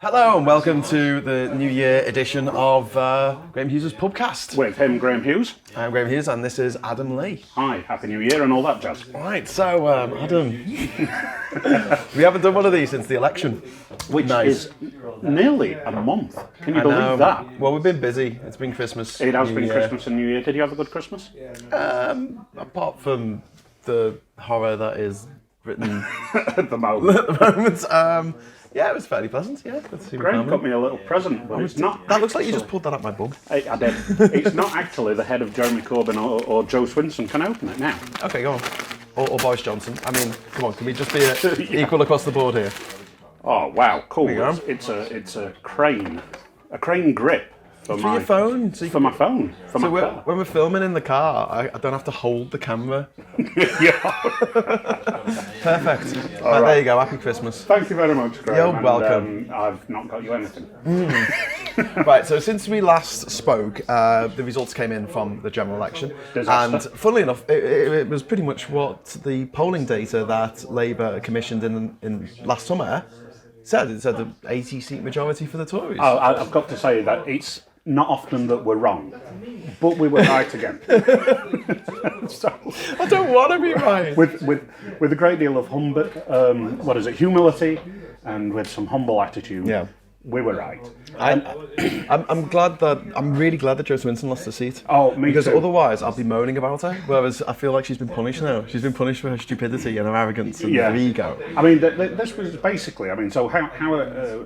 Hello and welcome to the New Year edition of Graham Hughes' PUBCAST. With him, Graham Hughes. I'm Graham Hughes and this is Adam Lee. Hi, Happy New Year and all that jazz. Right, so Adam, we haven't done one of these since the election. Which is nearly a month. Can you believe that? Well, we've been busy. It's been Christmas. It has been Christmas and New Year. Did you have a good Christmas? Apart from the horror that is Britain At the moment. Yeah, it was fairly pleasant. Yeah, good to see my Graham family. got me a little present, but it's not. That looks like you just pulled that up my bum. I did. It's not actually the head of Jeremy Corbyn or Joe Swinson. Can I open it now? Okay, go on. Or Boris Johnson. I mean, come on, can we just be equal across the board here? Oh wow, cool! There you go. It's a crane grip for your phone. For my phone. For my car. When we're filming in the car, I don't have to hold the camera. Yeah. Perfect. All right. There you go. Happy Christmas. Thank you very much, Graham. You're welcome. I've not got you anything. Right, so since we last spoke, the results came in from the general election. Disaster. And funnily enough, it was pretty much what the polling data that Labour commissioned in last summer said. It said an 80-seat majority for the Tories. I've got to say that it's not often that we're wrong, but we were right again. So, I don't want to be right. with a great deal of humility, and with some humble attitude, Yeah. we were right. I'm really glad that Joe Swinson lost the seat. Oh, me Because too. otherwise otherwise I'll be moaning about her, whereas I feel like she's been punished now. She's been punished for her stupidity and her arrogance and her ego. I mean, this was basically, so how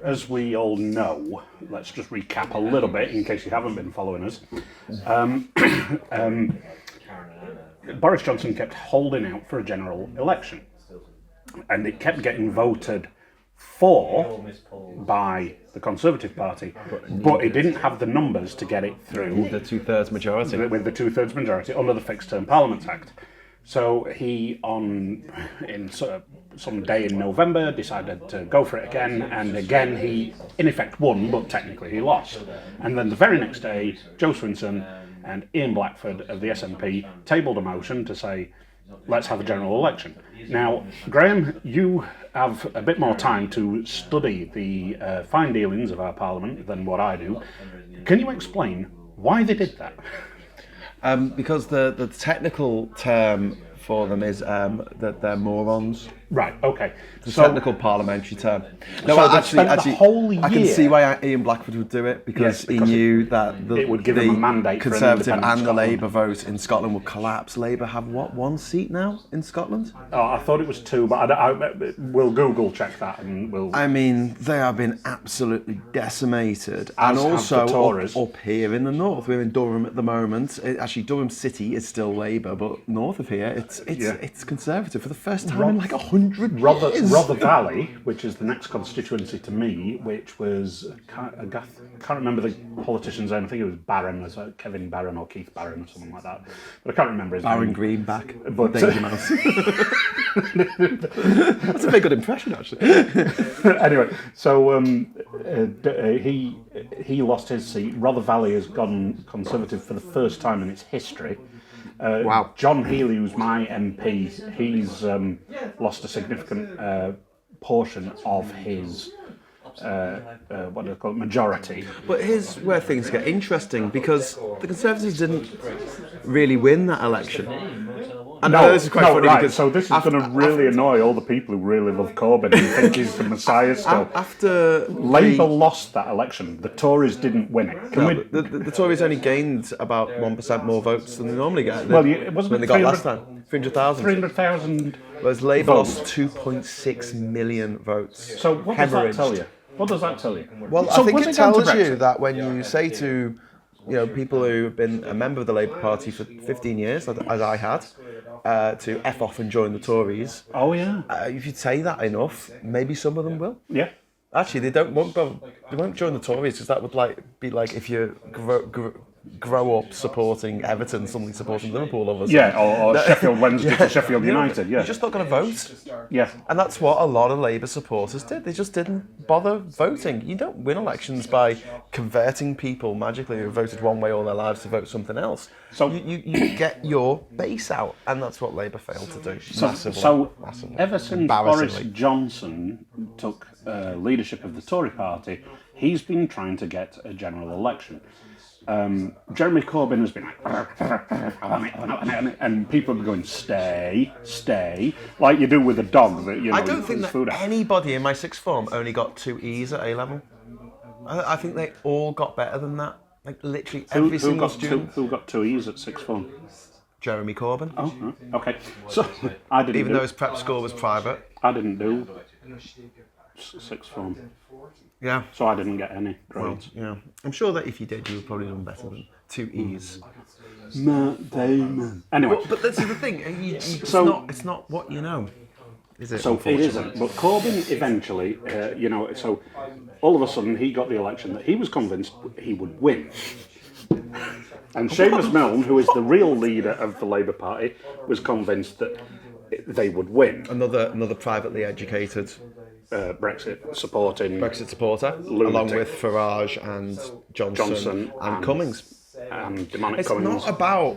as we all know, let's just recap a little bit in case you haven't been following us. Boris Johnson kept holding out for a general election, and it kept getting voted for by the Conservative Party, but it didn't have the numbers to get it through The two-thirds majority. with the two-thirds majority under the Fixed Term Parliaments Act. So he, in some day in November, decided to go for it again, and again he, in effect, won, but technically he lost. And then the very next day, Joe Swinson and Ian Blackford of the SNP tabled a motion to say, let's have a general election. Now, Graham, you have a bit more time to study the fine dealings of our Parliament than what I do. Can you explain why they did that? Because the technical term for them is that they're morons. Right, okay. The technical parliamentary term. No, So actually, the whole I can year- see why Ian Blackford would do it because, Yes, because he knew that it would give him a mandate for an Conservative independent and the Scotland. Labour vote in Scotland would collapse. Labour have one seat now in Scotland? Oh, I thought it was 2, but we'll Google check that and we'll... I mean, they have been absolutely decimated, As and have also the Tories. up here in the north. We're in Durham at the moment. Actually, Durham City is still Labour, but north of here, it's Conservative for the first time in like 100 years. Rother Valley, which is the next constituency to me, which was, I can't remember the politician's name, I think it was Barron, Kevin Barron or Keith Barron or something like that, but I can't remember his Baron name. Greenback, But- Danger Mouse. That's a very good impression, actually. Anyway, so he lost his seat. Rother Valley has gone Conservative for the first time in its history. Wow. John Healey, who's my MP, he's lost a significant portion of his what do they call it, majority. But here's where things get interesting, because the Conservatives didn't really win that election. And this is quite funny right. because So this is going to really annoy all the people who really love Corbyn and think he's the Messiah still. after Labour lost that election. The Tories didn't win it. the Tories only gained about 1% more votes than they normally get. Well, it wasn't when they got last time, 300,000. 300,000. Whereas Labour votes. lost 2.6 million votes. So what does that Hemorrhaged. tell you? What does that tell you? Well, So I think was it down to tells you Brexit? that when you say to people who have been a member of the Labour Party for 15 years, as I had, to F off and join the Tories, Oh yeah. if you say that enough, maybe some of them will. Yeah. Actually, they won't join the Tories, because that would be like if you grow up supporting Everton, suddenly supporting Liverpool all of a sudden. Yeah, or Sheffield Wednesday to Sheffield United, yeah. You're just not going to vote. Yeah. And that's what a lot of Labour supporters did. They just didn't bother voting. You don't win elections by converting people magically who voted one way all their lives to vote something else. So you get your base out, and that's what Labour failed to do. Massively. Ever since Boris Johnson took leadership of the Tory party, he's been trying to get a general election. Jeremy Corbyn has been like, and people are going, stay, like you do with a dog that I don't think that anybody in my sixth form only got 2 E's at A level. I think they all got better than that. Like literally every single student. Who got 2 E's at sixth form? Jeremy Corbyn. Oh, okay. So I didn't. Even though his prep school was private. I didn't do sixth form. Yeah. So I didn't get any grades. Well, yeah. I'm sure that if you did, you would probably done better than 2 E's. Matt Damon. Anyway. But that's the thing. It's not what you know. Is it? So it isn't. But Corbyn eventually, so all of a sudden he got the election that he was convinced he would win. And Seamus Milne, who is the real leader of the Labour Party, was convinced that they would win. Another privately educated Brexit supporter, along with Farage and Johnson and Cummings. And demonic It's Cummings. not about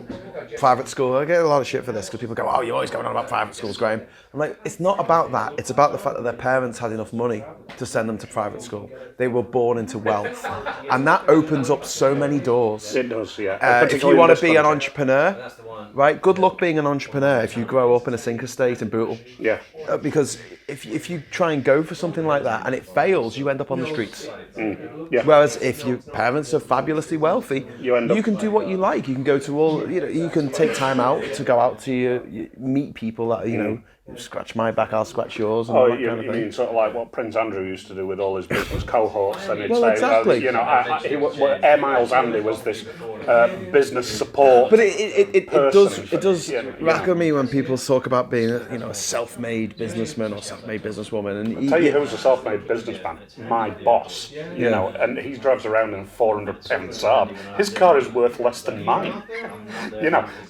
private school. I get a lot of shit for this because people go, "Oh, you're always going on about private schools, Graham." I'm like, it's not about that. It's about the fact that their parents had enough money to send them to private school. They were born into wealth, and that opens up so many doors. It does, yeah. If you want to be an entrepreneur, right? Good luck being an entrepreneur if you grow up in a sinker state in Bootle. Yeah. Because if you try and go for something like that and it fails, you end up on the streets. Yeah. Whereas if your parents are fabulously wealthy, you can do what you like. You can go to all, you can take time out to go out to you meet people that, scratch my back, I'll scratch yours. And all that kind of thing. You mean sort of like what Prince Andrew used to do with all his business cohorts? And he'd Well, say, exactly. Air Miles Andy was this business support. But it does person, rack on me when people talk about being a self-made businessman or self-made businesswoman. And I'll tell you who's a self-made businessman? My boss. And he drives around in a £400 Saab. His car is worth less than mine.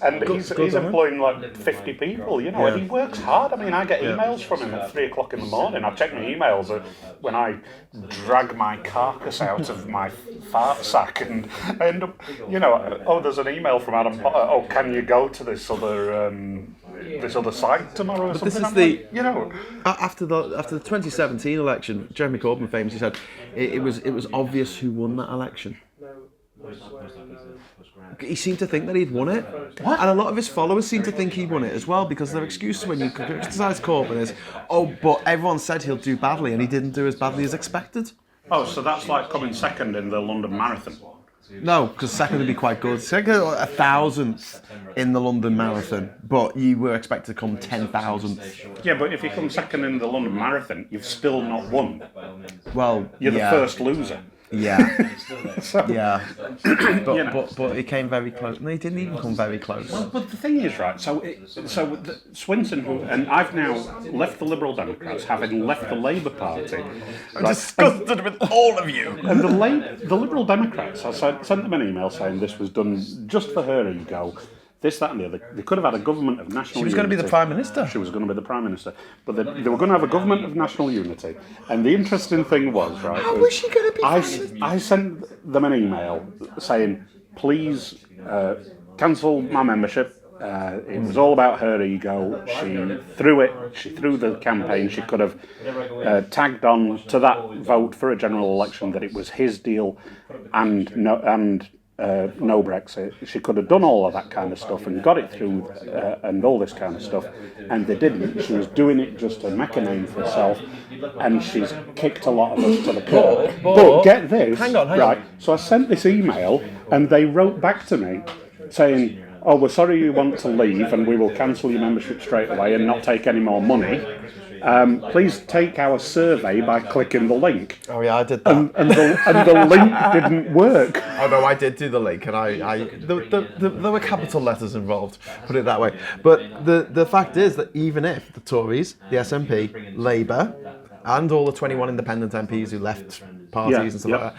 And he's employing like 50 people. And he works hard. I mean, I get emails from him at 3 o'clock in the morning. I check my emails when I drag my carcass out of my fart sack, and I end up, there's an email from Adam Potter. Oh, can you go to this other site tomorrow? Or this something? is after the 2017 election, Jeremy Corbyn famously said it was obvious who won that election. He seemed to think that he'd won it. What? And a lot of his followers seem to think he won it as well, because their excuse when you criticise Corbyn is, but everyone said he'll do badly and he didn't do as badly as expected. Oh, so that's like coming second in the London Marathon. No, because second would be quite good. Second, 1,000th in the London Marathon, but you were expected to come 10,000th. Yeah, but if you come second in the London Marathon, you've still not won. Well, you're the first loser. Yeah, but it came very close. No, he didn't even come very close. Well, but the thing is, right? So Swinson, and I've now left the Liberal Democrats, having left the Labour Party. I'm disgusted with all of you. And the Liberal Democrats, I sent them an email saying this was done just for her ego. This, that, and the other. They could have had a government of national unity. She was going to be the Prime Minister. She was going to be the Prime Minister. But they were going to have a government of national unity. And the interesting thing was, right... How was she going to be Prime Minister? I sent them an email saying, please cancel my membership. It was all about her ego. She threw the campaign. She could have tagged on to that vote for a general election that it was his deal and no Brexit. She could have done all of that kind of stuff and got it through and all this kind of stuff, and they didn't. She was doing it just to make a name for herself, and she's kicked a lot of us to the curb. But get this, hang on. So I sent this email, and they wrote back to me saying, "Oh, we're sorry you want to leave, and we will cancel your membership straight away and not take any more money. Please take our survey by clicking the link." Oh yeah, I did that. And the link didn't work. Oh no, I did do the link, and there were capital letters involved, put it that way. But the fact is that even if the Tories, the SNP, Labour, and all the 21 independent MPs who left parties and stuff like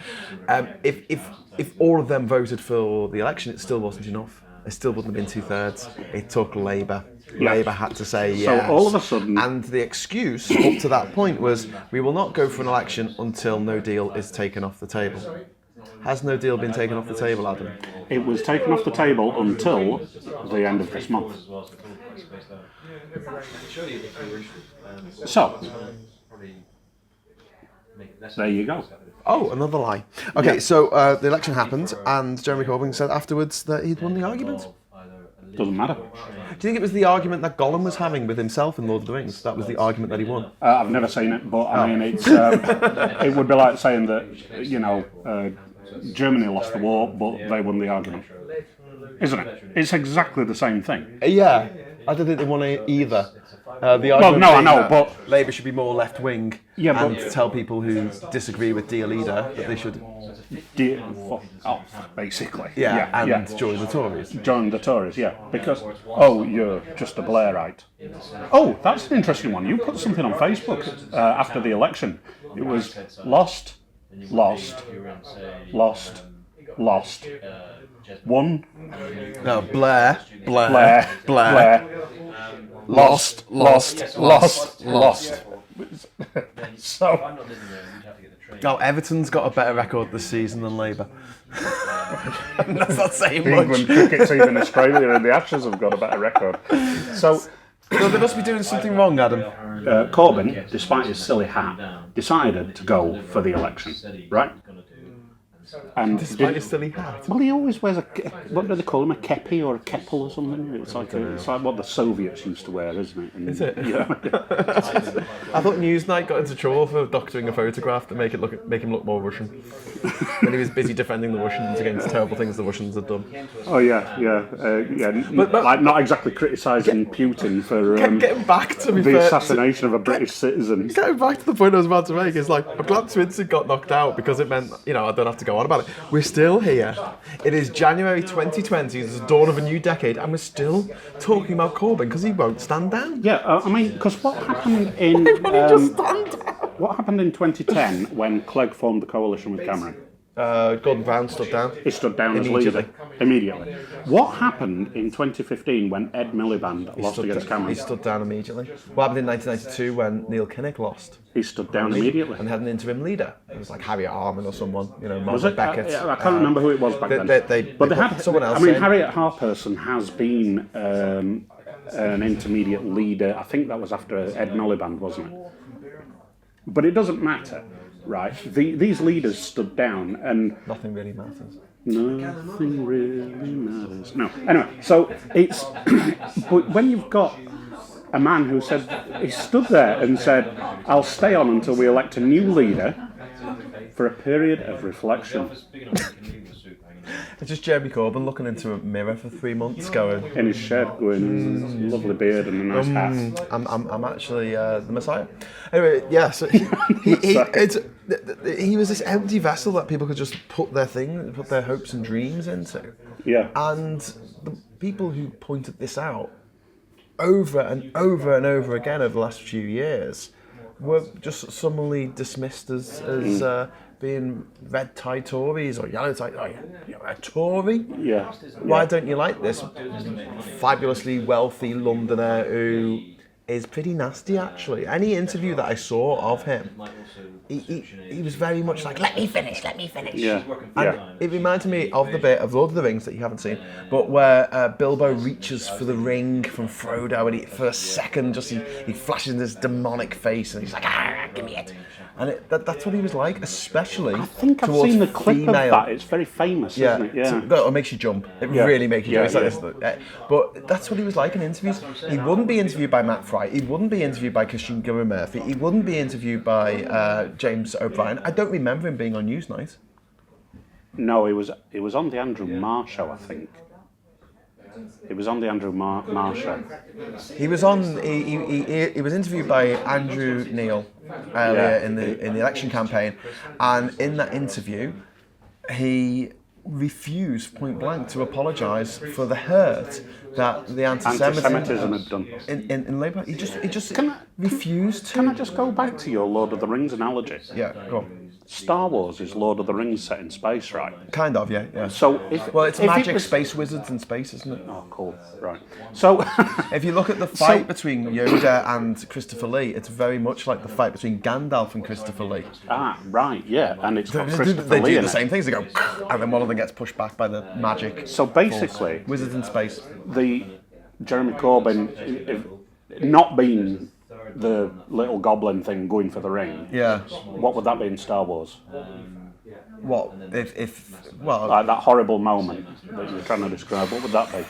that, if all of them voted for the election, it still wasn't enough. It still wouldn't have been 2/3. It took Labour. Labour had to say yes. So all of a sudden... And the excuse up to that point was, we will not go for an election until no deal is taken off the table. Has no deal been taken off the table, Adam? It was taken off the table until the end of this month. So, there you go. Oh, another lie. Okay, so the election happened, and Jeremy Corbyn said afterwards that he'd won the argument. Doesn't matter. Do you think it was the argument that Gollum was having with himself in Lord of the Rings? That was the argument that he won? I've never seen it, but I mean, it's it would be like saying that, you know, Germany lost the war, but they won the argument. Isn't it? It's exactly the same thing. Yeah, I don't think they won it either. The argument Well, no, I know, that but... Labour should be more left-wing and but- tell people who disagree with dear leader that they should... Fuck off, basically. And join the Tories. Join the Tories, yeah. Because, oh, you're just a Blairite. Oh, that's an interesting one. You put something on Facebook after the election. It was lost, lost, lost, lost. One. No, Blair. Lost. So, Oh, Everton's got a better record this season than Labour. That's not saying much. England cricket's even Australia and the Ashes have got a better record. So, they must be doing something wrong, Adam. Corbyn, despite his silly hat, decided to go for the election, right? And Despite his silly hat. well, he always wears what do they call him, a kepi or a keppel or something? It's like what the Soviets used to wear, isn't it? And, Is it? Yeah. I thought Newsnight got into trouble for doctoring a photograph to make him look more Russian. When he was busy defending the Russians against terrible things the Russians had done. Oh yeah. But, like not exactly criticising Putin for Getting back to me, the assassination of a British citizen. Getting back to the point I was about to make is like, I'm glad Swinson got knocked out because it meant, I don't have to go on about it. We're still here. It is January 2020. It's the dawn of a new decade, and we're still talking about Corbyn because he won't stand down. Yeah, I mean, because what happened in Just stand down. what happened in 2010 when Clegg formed the coalition with Cameron? Gordon Brown stood down. He stood down as leader immediately. What happened in 2015 when Ed Miliband lost against Cameron? He stood down immediately. What happened in 1992 when Neil Kinnock lost? He stood down immediately. And had an interim leader. It was like Harriet Harman or someone, Was it? Beckett. I can't remember who it was back then. They had someone else. I mean, in. Harriet Harperson has been an intermediate leader. I think that was after Ed Miliband, wasn't it? But it doesn't matter, right? These leaders stood down, and Nothing really matters. nothing really matters. No. Anyway, so it's but when you've got a man who said he stood there and said, "I'll stay on until we elect a new leader for a period of reflection." It's just Jeremy Corbyn looking into a mirror for 3 months, going In his shed, going, lovely beard and a nice hat. I'm actually the Messiah. Anyway, yeah. So he was this empty vessel that people could just put their hopes and dreams into. Yeah. And the people who pointed this out over and over and over again over the last few years were just summarily dismissed as being red-tie Tories or yellow-tie. Oh, you're a Tory? Yeah. Why don't you like this fabulously wealthy Londoner who is pretty nasty, actually? Any interview that I saw of him, he was very much like, let me finish. Yeah. And it reminded me of the bit of Lord of the Rings that you haven't seen, but where Bilbo reaches for the ring from Frodo, and for a second, just he flashes this demonic face, and he's like, give me it. And that's what he was like, especially I think I've towards seen the clip female. of that. It's very famous, isn't it? Yeah. It makes you jump. It really makes you jump. It's like this. But that's what he was like in interviews. He wouldn't be interviewed by Matt Fry. He wouldn't be interviewed by Christian Gurra-Murphy. He wouldn't be interviewed by James O'Brien. I don't remember him being on Newsnight. No, it was on the Andrew Marr show, I think. It was on the Andrew Marr show. He was on. He was interviewed by Andrew Neil earlier in the election campaign, and in that interview, he refused point blank to apologise for the hurt that the Anti-Semitism had done. in Labour. He just refused to. Can I just go back to your Lord of the Rings analogy? Yeah, go on. Star Wars is Lord of the Rings set in space, right? Kind of, yeah. So it's magic, space wizards in space, isn't it? Oh, cool. Right. So if you look at the fight between Yoda and Christopher Lee, it's very much like the fight between Gandalf and Christopher Lee. Ah, right, yeah, and it's got They Christopher Lee do in the it. same things. They go, and then one of them gets pushed back by the magic. So basically, force. Wizards in space. The Jeremy Corbyn, if not being the little goblin thing going for the ring, Yeah. what would that be in Star Wars? What if well? Like that horrible moment that you were trying to describe, what would that be?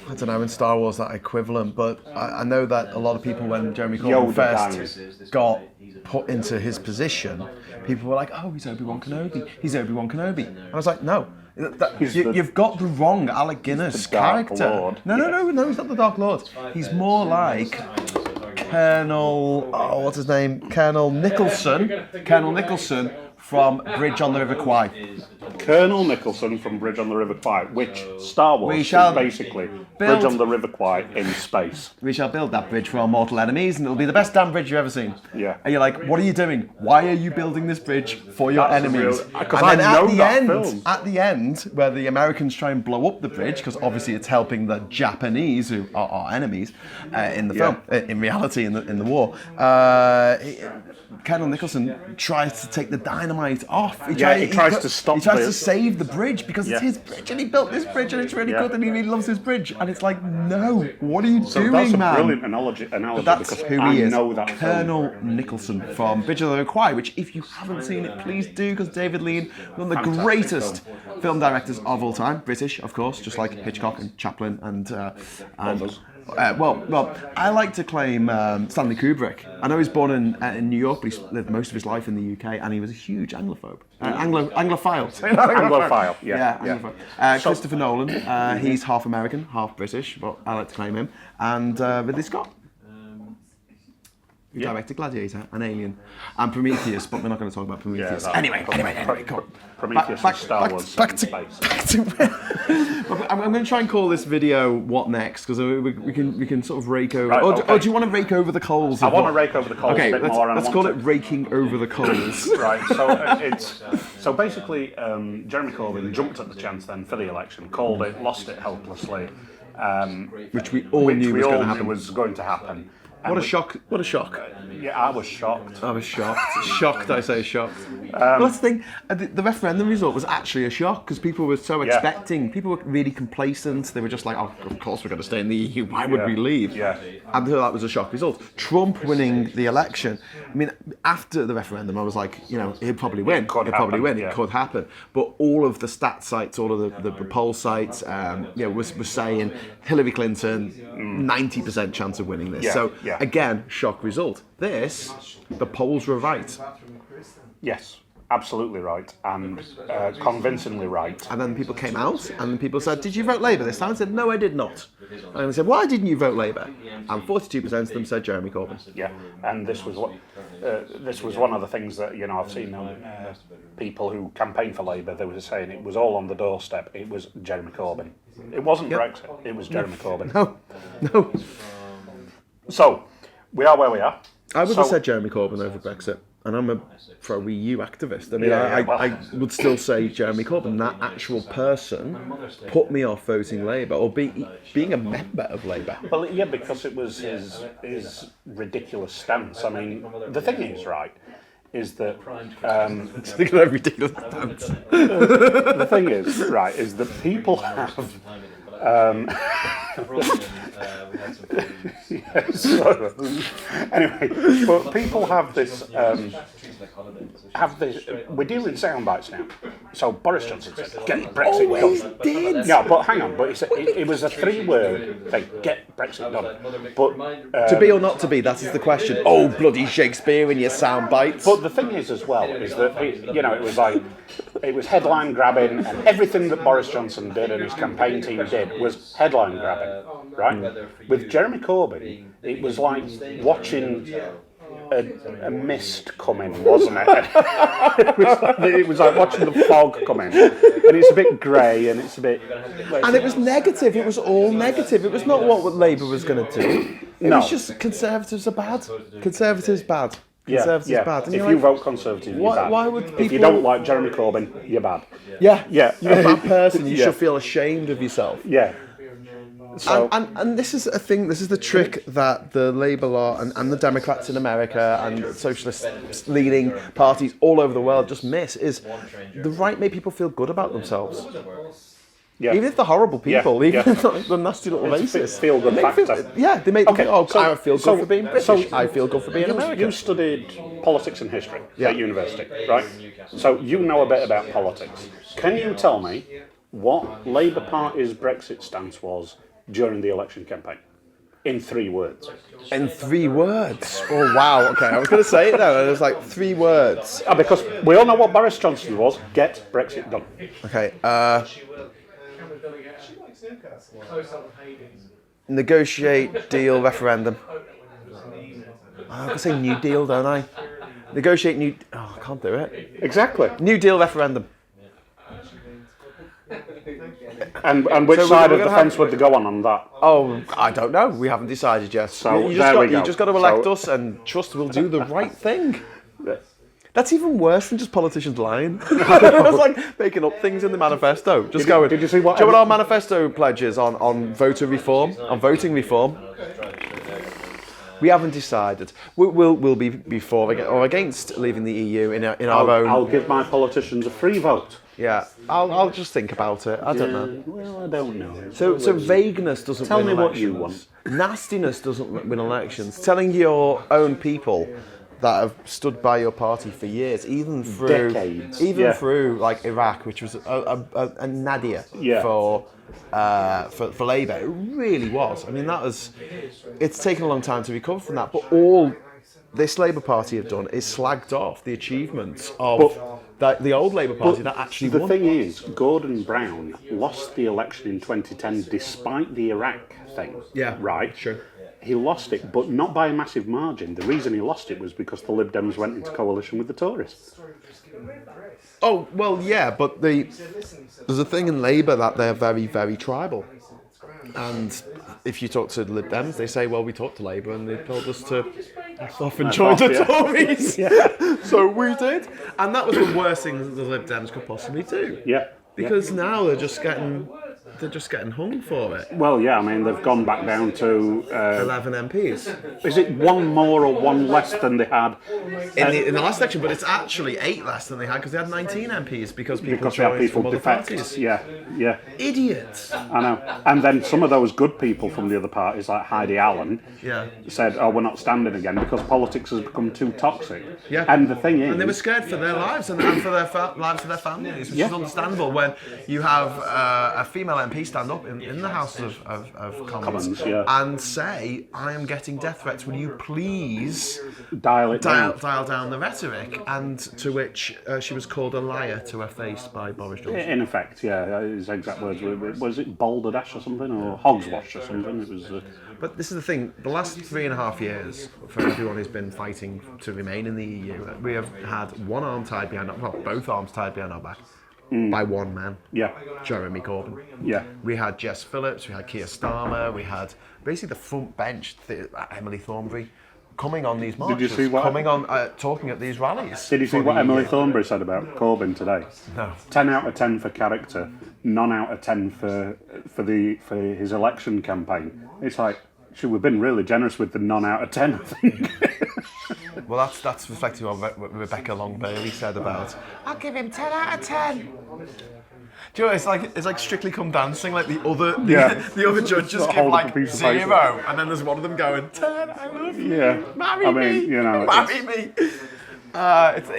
I don't know. In Star Wars, that equivalent, but I know that a lot of people, when Jeremy Corbyn first got put into his position, people were like, "Oh, he's Obi-Wan Kenobi. He's Obi-Wan Kenobi." And I was like, "No, you've got the wrong Alec Guinness character." Lord. No, he's not the Dark Lord. He's more like Colonel. Oh, what's his name? Colonel Nicholson from Bridge on the River Kwai. Colonel Nicholson from Bridge on the River Kwai, which Star Wars is basically Bridge on the River Kwai in space. We shall build that bridge for our mortal enemies, and it'll be the best damn bridge you've ever seen. Yeah. And you're like, what are you doing? Why are you building this bridge for your enemies? Because I know that film. At the end, where the Americans try and blow up the bridge, because obviously it's helping the Japanese, who are our enemies in the film, in reality, in the war. Colonel Nicholson tries to take the dynamite off. He tries to save the bridge because it's his bridge, and he built this bridge, and it's really good, and he really loves his bridge. And it's like, no, what are you doing, that's a man? Brilliant analogy But that's because who he is. I know that Colonel Nicholson from Bridge of the River Kwai, which, if you haven't seen it, please do, because David Lean, one of the greatest film directors of all time, British, of course, just like Hitchcock and Chaplin and well, I like to claim Stanley Kubrick. I know he's born in New York, but he's lived most of his life in the UK, and he was a huge Anglophobe. Anglophile. Anglophile, yeah. Anglophile. Christopher Nolan, he's half American, half British, but I like to claim him. And Ridley Scott, who directed Gladiator and Alien and Prometheus, but we're not going to talk about Prometheus. Anyway, come on. Prometheus is Star Wars back to I'm going to try and call this video "What Next?" because we can sort of rake over. Right, or do you want to rake over the coals? I want to rake over the coals okay, a bit more. Let's call it raking over the coals. Right. So basically, Jeremy Corbyn jumped at the chance then for the election, called it, lost it helplessly, which we all knew was going to happen. What a shock! What a shock! Yeah, I was shocked. I was shocked. Shocked, I say shocked. Well, that's the thing. The referendum result was actually a shock because people were so expecting. People were really complacent. They were just like, "Oh, of course we're going to stay in the EU. Why would we leave?" Yeah. And that was a shock result. Trump winning the election. I mean, after the referendum, I was like, he'd probably win. It could happen. But all of the stat sites, all of the poll sites, were saying Hillary Clinton, 90% chance of winning this. Again, shock result. The polls were right. Yes, absolutely right, and convincingly right. And then people came out, and then people said, "Did you vote Labour this time?" I said, "No, I did not." And they said, "Why didn't you vote Labour?" And 42% of them said Jeremy Corbyn. Yeah, and this was one of the things that I've seen people who campaign for Labour. They were saying it was all on the doorstep. It was Jeremy Corbyn. It wasn't Brexit. It was Jeremy Corbyn. No. So we are where we are. I would have said Jeremy Corbyn over Brexit, and I'm a pro-EU activist. I mean, I would still say Jeremy Corbyn, that actual person, put me off voting Labour or being a member of Labour. Well, yeah, because it was his ridiculous stance. I mean, the thing is that Think of a ridiculous stance. The thing is that people have. Anyway, but people have this. We're dealing in sound bites now. So Boris Johnson said, "Get Brexit done." Did. Yeah, but hang on. But he said it was a 3-word thing. Get Brexit done. But to be or not to be, that is the question. Oh, bloody Shakespeare in your sound bites. But the thing is, as well, is that it was headline grabbing, and everything that Boris Johnson did and his campaign team did was headline grabbing, right? With Jeremy Corbyn, it was like watching a mist coming, wasn't it? It was like watching the fog come in, and it's a bit grey, and it's a bit. And it was negative. It was all negative. It was not what Labour was going to do. It was just Conservatives are bad. Conservatives bad. Conservatives bad. And if you vote Conservative, you're bad. Why would people... If you don't like Jeremy Corbyn, you're bad. Yeah. Yeah. You're a bad person. You should feel ashamed of yourself. Yeah. So, and this is a thing, this is the trick that the Labour lot and the Democrats in America and socialist leading parties all over the world just miss, is the right make people feel good about themselves. yeah. Even if they're horrible people, Yeah, even if they're the nasty little racists. Feel good factor. They make them feel, I feel good for being British, so I feel good for being American. You studied politics and history at university, right? So you know a bit about politics. Can you tell me what Labour Party's Brexit stance was during the election campaign? In 3 words. In 3 words? Oh, wow, okay. I was going to say it now. It was like 3 words. Because we all know what Boris Johnson was. Get Brexit done. Okay. Negotiate, deal, referendum. I'm going to say New Deal, don't I? Negotiate, new... Oh, I can't do it. Exactly. New Deal, referendum. And which side of the fence would they go on that? Oh, I don't know. We haven't decided yet. So you just got to elect us and trust we'll do the right thing. That's even worse than just politicians lying. It's like making up things in the manifesto. Just going. Did you see what? Do you know what our manifesto pledges on voter reform, on voting reform? We haven't decided. We'll be for or against leaving the EU in our own. I'll give my politicians a free vote. Yeah, I'll just think about it. I don't know. Well, I don't know. So vagueness doesn't Tell win me elections. what you want. Nastiness doesn't win elections. Telling your own people that have stood by your party for years, even through decades, through like Iraq, which was a nadir for Labour. It really was. I mean, it's taken a long time to recover from that. But all this Labour Party have done is slagged off the achievements of the old Labour Party that actually won. The thing is, Gordon Brown lost the election in 2010 despite the Iraq thing. Yeah, right. Sure. He lost it, but not by a massive margin. The reason he lost it was because the Lib Dems went into coalition with the Tories. Oh, well, yeah, but there's a thing in Labour that they're very, very tribal. And if you talk to the Lib Dems, they say, well, we talked to Labour and they told us to off and join the Tories. Yeah. So we did. And that was the worst thing that the Lib Dems could possibly do. Yeah. Because now they're just getting hung for it. Well, yeah, I mean, they've gone back down to 11 MPs. Is it 1 more or 1 less than they had in the last election? But it's actually 8 less than they had because they had 19 MPs because people joined from other parties. Yeah. Idiots. I know. And then some of those good people from the other parties, like Heidi Allen, said, "Oh, we're not standing again because politics has become too toxic." Yeah. And the thing is, and they were scared for their lives and for their lives of their families, which is understandable when you have a female MP stand up in the House of Commons and say, I am getting death threats, will you please dial down the rhetoric? And to which she was called a liar to her face by Boris Johnson. In effect, yeah, his exact words were, was it balderdash or something, or hogswash or something? It was. But this is the thing, the last 3.5 years, for everyone who's been fighting to remain in the EU, we have had one arm tied behind both arms tied behind our back. By one man, Jeremy Corbyn. Yeah, we had Jess Phillips, we had Keir Starmer, we had basically the front bench, Emily Thornberry, coming on these marches. Did you see what? Coming on, talking at these rallies. Did you see what Emily Thornberry said about Corbyn today? No. 10 out of 10 for character, none out of 10 for his election campaign. It's like, we've been really generous with the none out of 10, I think. Well, that's reflecting on what Rebecca Long Bailey said about. I'll give him 10 out of 10. Do you know, it's like Strictly Come Dancing. Like the other judges give like 0, and then there's one of them going 10. I love you. Yeah, marry me. Marry me. It's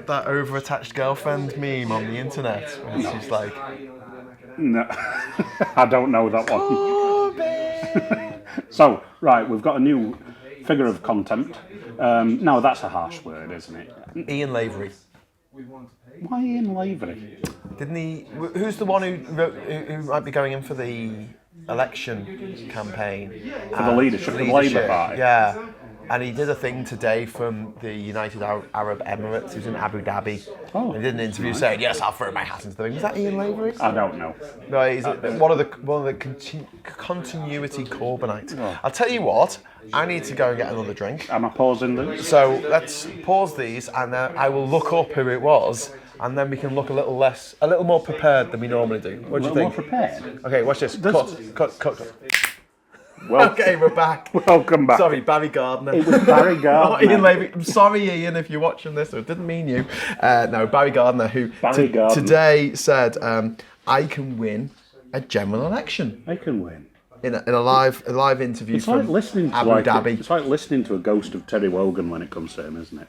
that over-attached girlfriend meme on the internet. Where she's like, no, I don't know that one. So right, we've got a new figure of contempt. No, that's a harsh word, isn't it? Ian Lavery. Why Ian Lavery? Didn't he? Who's the one who might be going in for the election campaign? For the leadership of the Labour Party? Yeah. and he did a thing today from the United Arab Emirates. He was in Abu Dhabi. Oh, he did an interview saying, "Yes, I'll throw my hat into the ring." Was that Ian Lavery? I don't know. No, he's one of the continuity Corbynites. Oh. I'll tell you what. I need to go and get another drink. Am I pausing this? So let's pause these, and I will look up who it was, and then we can look a little more prepared than we normally do. What do you think? More prepared. Okay, watch this. Cut. Well, Okay, we're back. Welcome back. Sorry, Barry Gardner. It was Barry Not Gardner. Ian Levy. I'm sorry, Ian, if you're watching this. I didn't mean you. No, Barry Gardner, who today said, "I can win a general election." I can win. In a live interview It's from like listening to Abu Dhabi. It's like listening to a ghost of Terry Wogan when it comes to him, isn't it?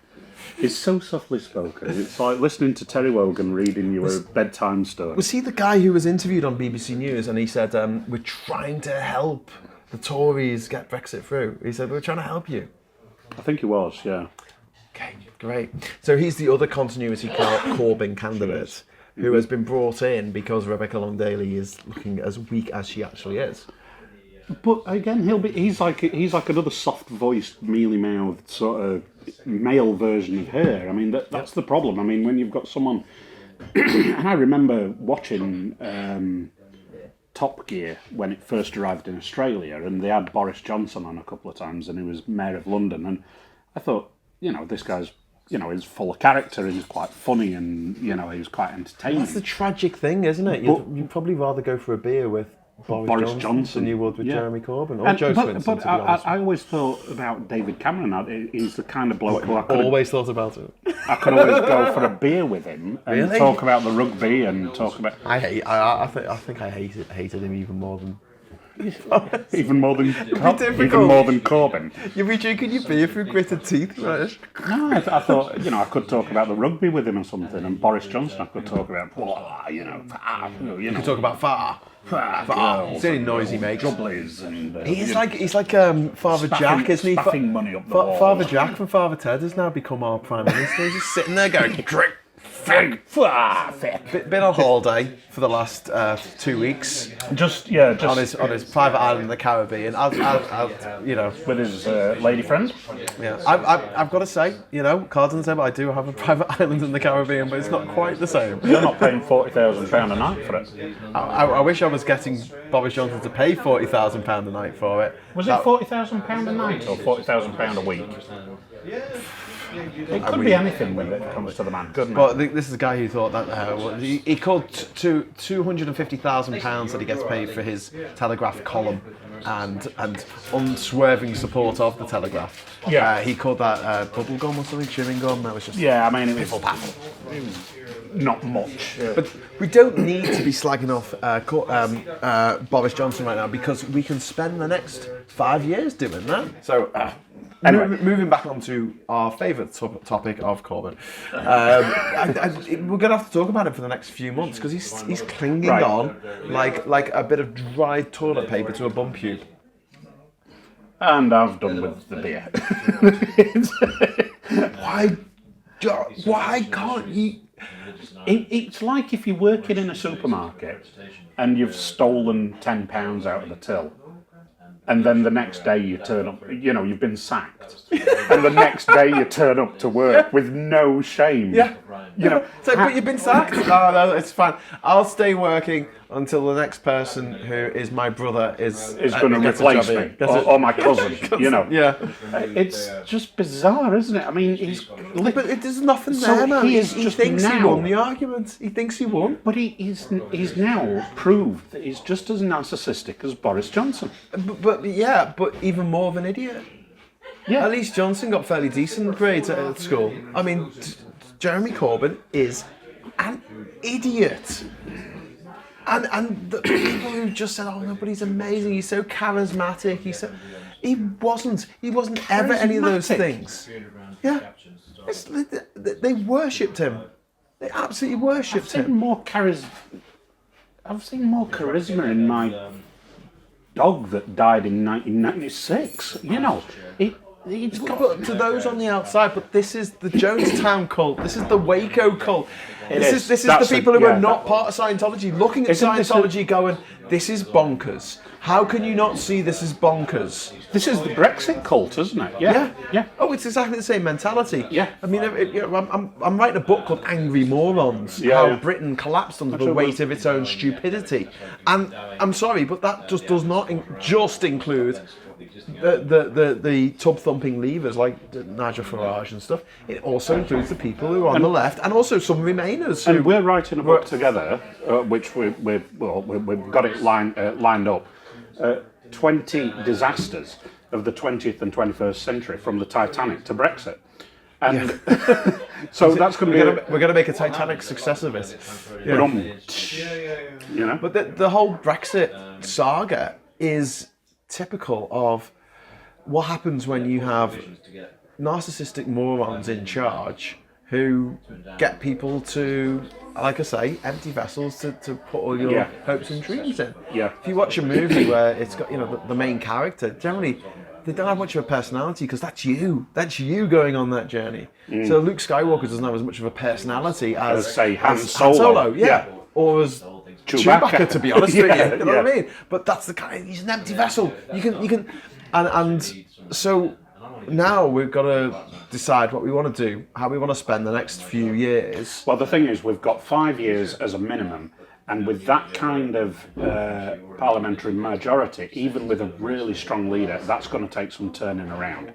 It's so softly spoken. It's like listening to Terry Wogan reading you a bedtime story. Was he the guy who was interviewed on BBC News and he said, "We're trying to help the Tories get Brexit through"? He said, "We're trying to help you." I think he was, yeah. Okay, great. So he's the other continuity Corbyn candidate who has been brought in because Rebecca Long-Daly is looking as weak as she actually is. But again, he's like another soft-voiced, mealy-mouthed sort of male version of her. I mean, that's the problem. I mean, when you've got someone, and I remember watching Top Gear when it first arrived in Australia, and they had Boris Johnson on a couple of times, and he was Mayor of London, and I thought, this guy's, he's full of character, and he's quite funny, and he was quite entertaining. That's the tragic thing, isn't it? You'd probably rather go for a beer with Boris Johnson than you would with Jeremy Corbyn or Joe Swinson, to be honest. I always thought about David Cameron. He's the kind of bloke who I could always thought about it. I could always go for a beer with him and Really? talk about the rugby and talk about. I think I hated him even more than. Even more than Corbyn. You'd be drinking your beer through gritted teeth, right? No, I thought I could talk about the rugby with him or something, and Boris Johnson I could talk about. You could talk about far. It's really noisy, mate. Troublies and he's like Father Jack, isn't he? Spaffing money up the wall. Father Jack from Father Ted has now become our Prime Minister. He's just sitting there going, drink. Been on holiday for the last 2 weeks. Just on his private island in the Caribbean. I'll with his lady friend. Yeah, I've got to say, cards on the table. I do have a private island in the Caribbean, but it's not quite the same. You're not paying £40,000 a night for it. I wish I was getting Boris Johnson to pay £40,000 a night for it. Was it £40,000 a night or £40,000 a week? It could be anything when it comes to the man, couldn't it? But this is a guy who thought that he called £250,000 that he gets paid for his Telegraph column and unswerving support of the Telegraph. Yeah, he called that bubble gum or something, chewing gum. That was just it was paffle. Not much. But we don't need to be slagging off Boris Johnson right now because we can spend the next 5 years doing that. So. Anyway, moving back on to our favourite topic of Corbyn. We're going to have to talk about him for the next few months because he's clinging on like a bit of dried toilet paper to a bum pube. And I've done with the beer. Why can't you? It's like if you're working in a supermarket and you've stolen £10 out of the till. And then the next day you turn up, you've been sacked. And the next day you turn up to work with no shame. Yeah. But you've been sacked. No, it's fine. I'll stay working until the next person who is my brother is going to replace me or my cousin. Yeah. It's just bizarre, isn't it? I mean, but there's nothing there, man. He thinks he won the argument. He thinks he won. But he's now proved that he's just as narcissistic as Boris Johnson. But even more of an idiot. Yeah. At least Johnson got fairly decent grades at school. I mean, Jeremy Corbyn is an idiot. And the people who just said, "Oh no, but he's amazing. He's so charismatic." He wasn't ever any of those things. Yeah, they worshipped him. They absolutely worshipped him. I've seen more charisma in my dog that died in 1996. It's got to those on the outside, but this is the Jonestown cult. This is the Waco cult. This is the people who are not part of Scientology looking at Scientology going, this is bonkers. How can you not see this is bonkers? This is the Brexit cult, isn't it? Yeah. Oh, it's exactly the same mentality. Yeah. I mean, I'm writing a book called Angry Morons, how Britain collapsed under the weight of its own stupidity. And I'm sorry, but that just does not just include the tub-thumping leavers like Nigel Farage and stuff. It also includes the people who are on the left and also some Remainers. And we're writing a book together, which we've got it lined up. 20 disasters of the 20th and 21st century, from the Titanic to Brexit. And so that's going to be... We're going to make a Titanic success of it. You know? But the whole Brexit saga is typical of what happens when you have narcissistic morons in charge who get people to, like I say, empty vessels to put all your hopes and dreams in. Yeah. If you watch a movie where it's got, the main character, generally they don't have much of a personality because that's you. That's you going on that journey. So Luke Skywalker doesn't have as much of a personality as say, Han Solo. Or as Chewbacca, to be honest with you. You know what I mean? But that's the kind. He's an empty vessel. You can, and so now we've got to decide what we want to do, how we want to spend the next few years. Well, the thing is, we've got 5 years as a minimum, and with that kind of parliamentary majority, even with a really strong leader, that's going to take some turning around.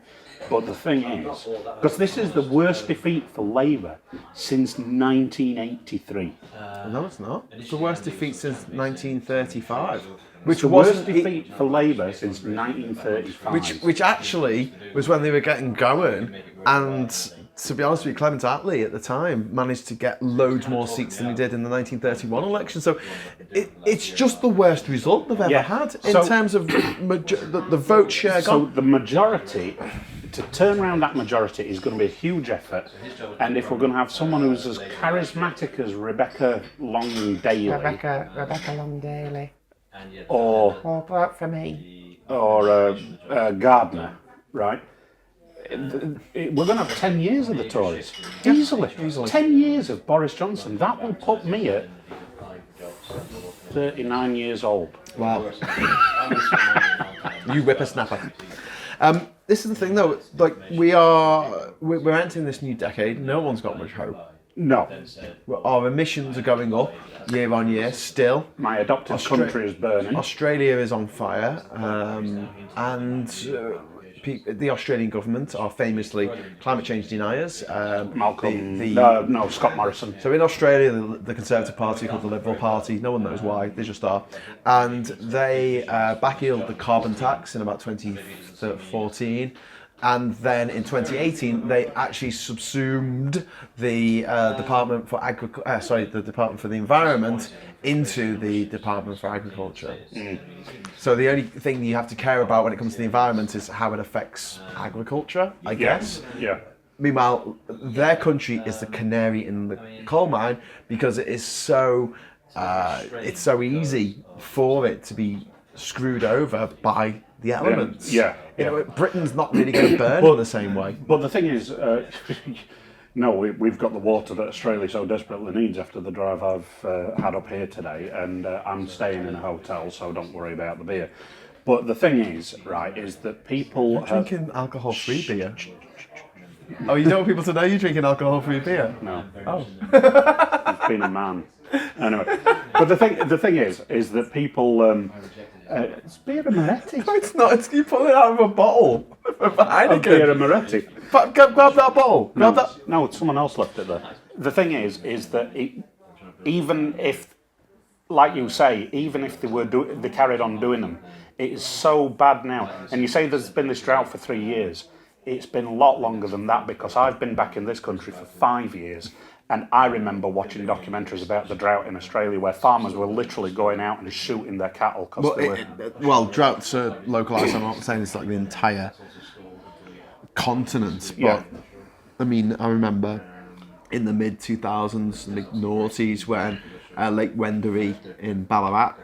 But the thing is, because this is the worst defeat for Labour since 1983. No, it's not. It's the worst defeat since 1935. Which the was worst defeat for Labour since 1935. Which actually was when they were getting going, and to be honest with you, Clement Attlee at the time managed to get loads more seats than he did in the 1931 election. So it's just the worst result they've ever had in terms of the vote share. So the majority, to turn around that majority is going to be a huge effort, and if we're going to have someone who's as charismatic as Rebecca Long-Daly, or vote for me, or Gardner, right? We're going to have 10 years of the Tories, easily. 10 years of Boris Johnson. That will put me at 39 years old. Wow. You whippersnapper. This is the thing, though. Like we're entering this new decade. No one's got much hope. No. Our emissions are going up year on year. Still, my adopted country is burning. Australia is on fire, and the Australian government are famously climate change deniers. Scott Morrison. So in Australia, the Conservative Party, called the Liberal Party, no one knows why, they just are, and they back-heeled the carbon tax in about 2014. And then in 2018, they actually subsumed the Department for the Department for the Environment into the Department for Agriculture. So the only thing you have to care about when it comes to the environment is how it affects agriculture, I guess. Yeah. Meanwhile, their country is the canary in the coal mine because it is it's so easy for it to be screwed over by the elements. Britain's not really going to burn in the same way. But the thing is, we've got the water that Australia so desperately needs after the drive I've had up here today, and I'm staying in a hotel, so don't worry about the beer. But the thing is, right, is that people... You're drinking alcohol-free beer? Oh, you don't want people to know you're drinking alcohol-free beer? No. Oh. I've been a man. Anyway, but the thing is that people... it's beer and Moretti. No, it's not. You pull it out of a bottle. Heineken. Beer and Moretti. Grab that bottle. No, someone else left it there. The thing is that even if, like you say, even if they carried on doing them, it is so bad now. And you say there's been this drought for 3 years. It's been a lot longer than that because I've been back in this country for 5 years. And I remember watching documentaries about the drought in Australia where farmers were literally going out and shooting their cattle because they were... droughts are localised. I'm not saying it's like the entire continent, but I mean, I remember in the mid-2000s, the mid-noughties, when Lake Wendouree in Ballarat,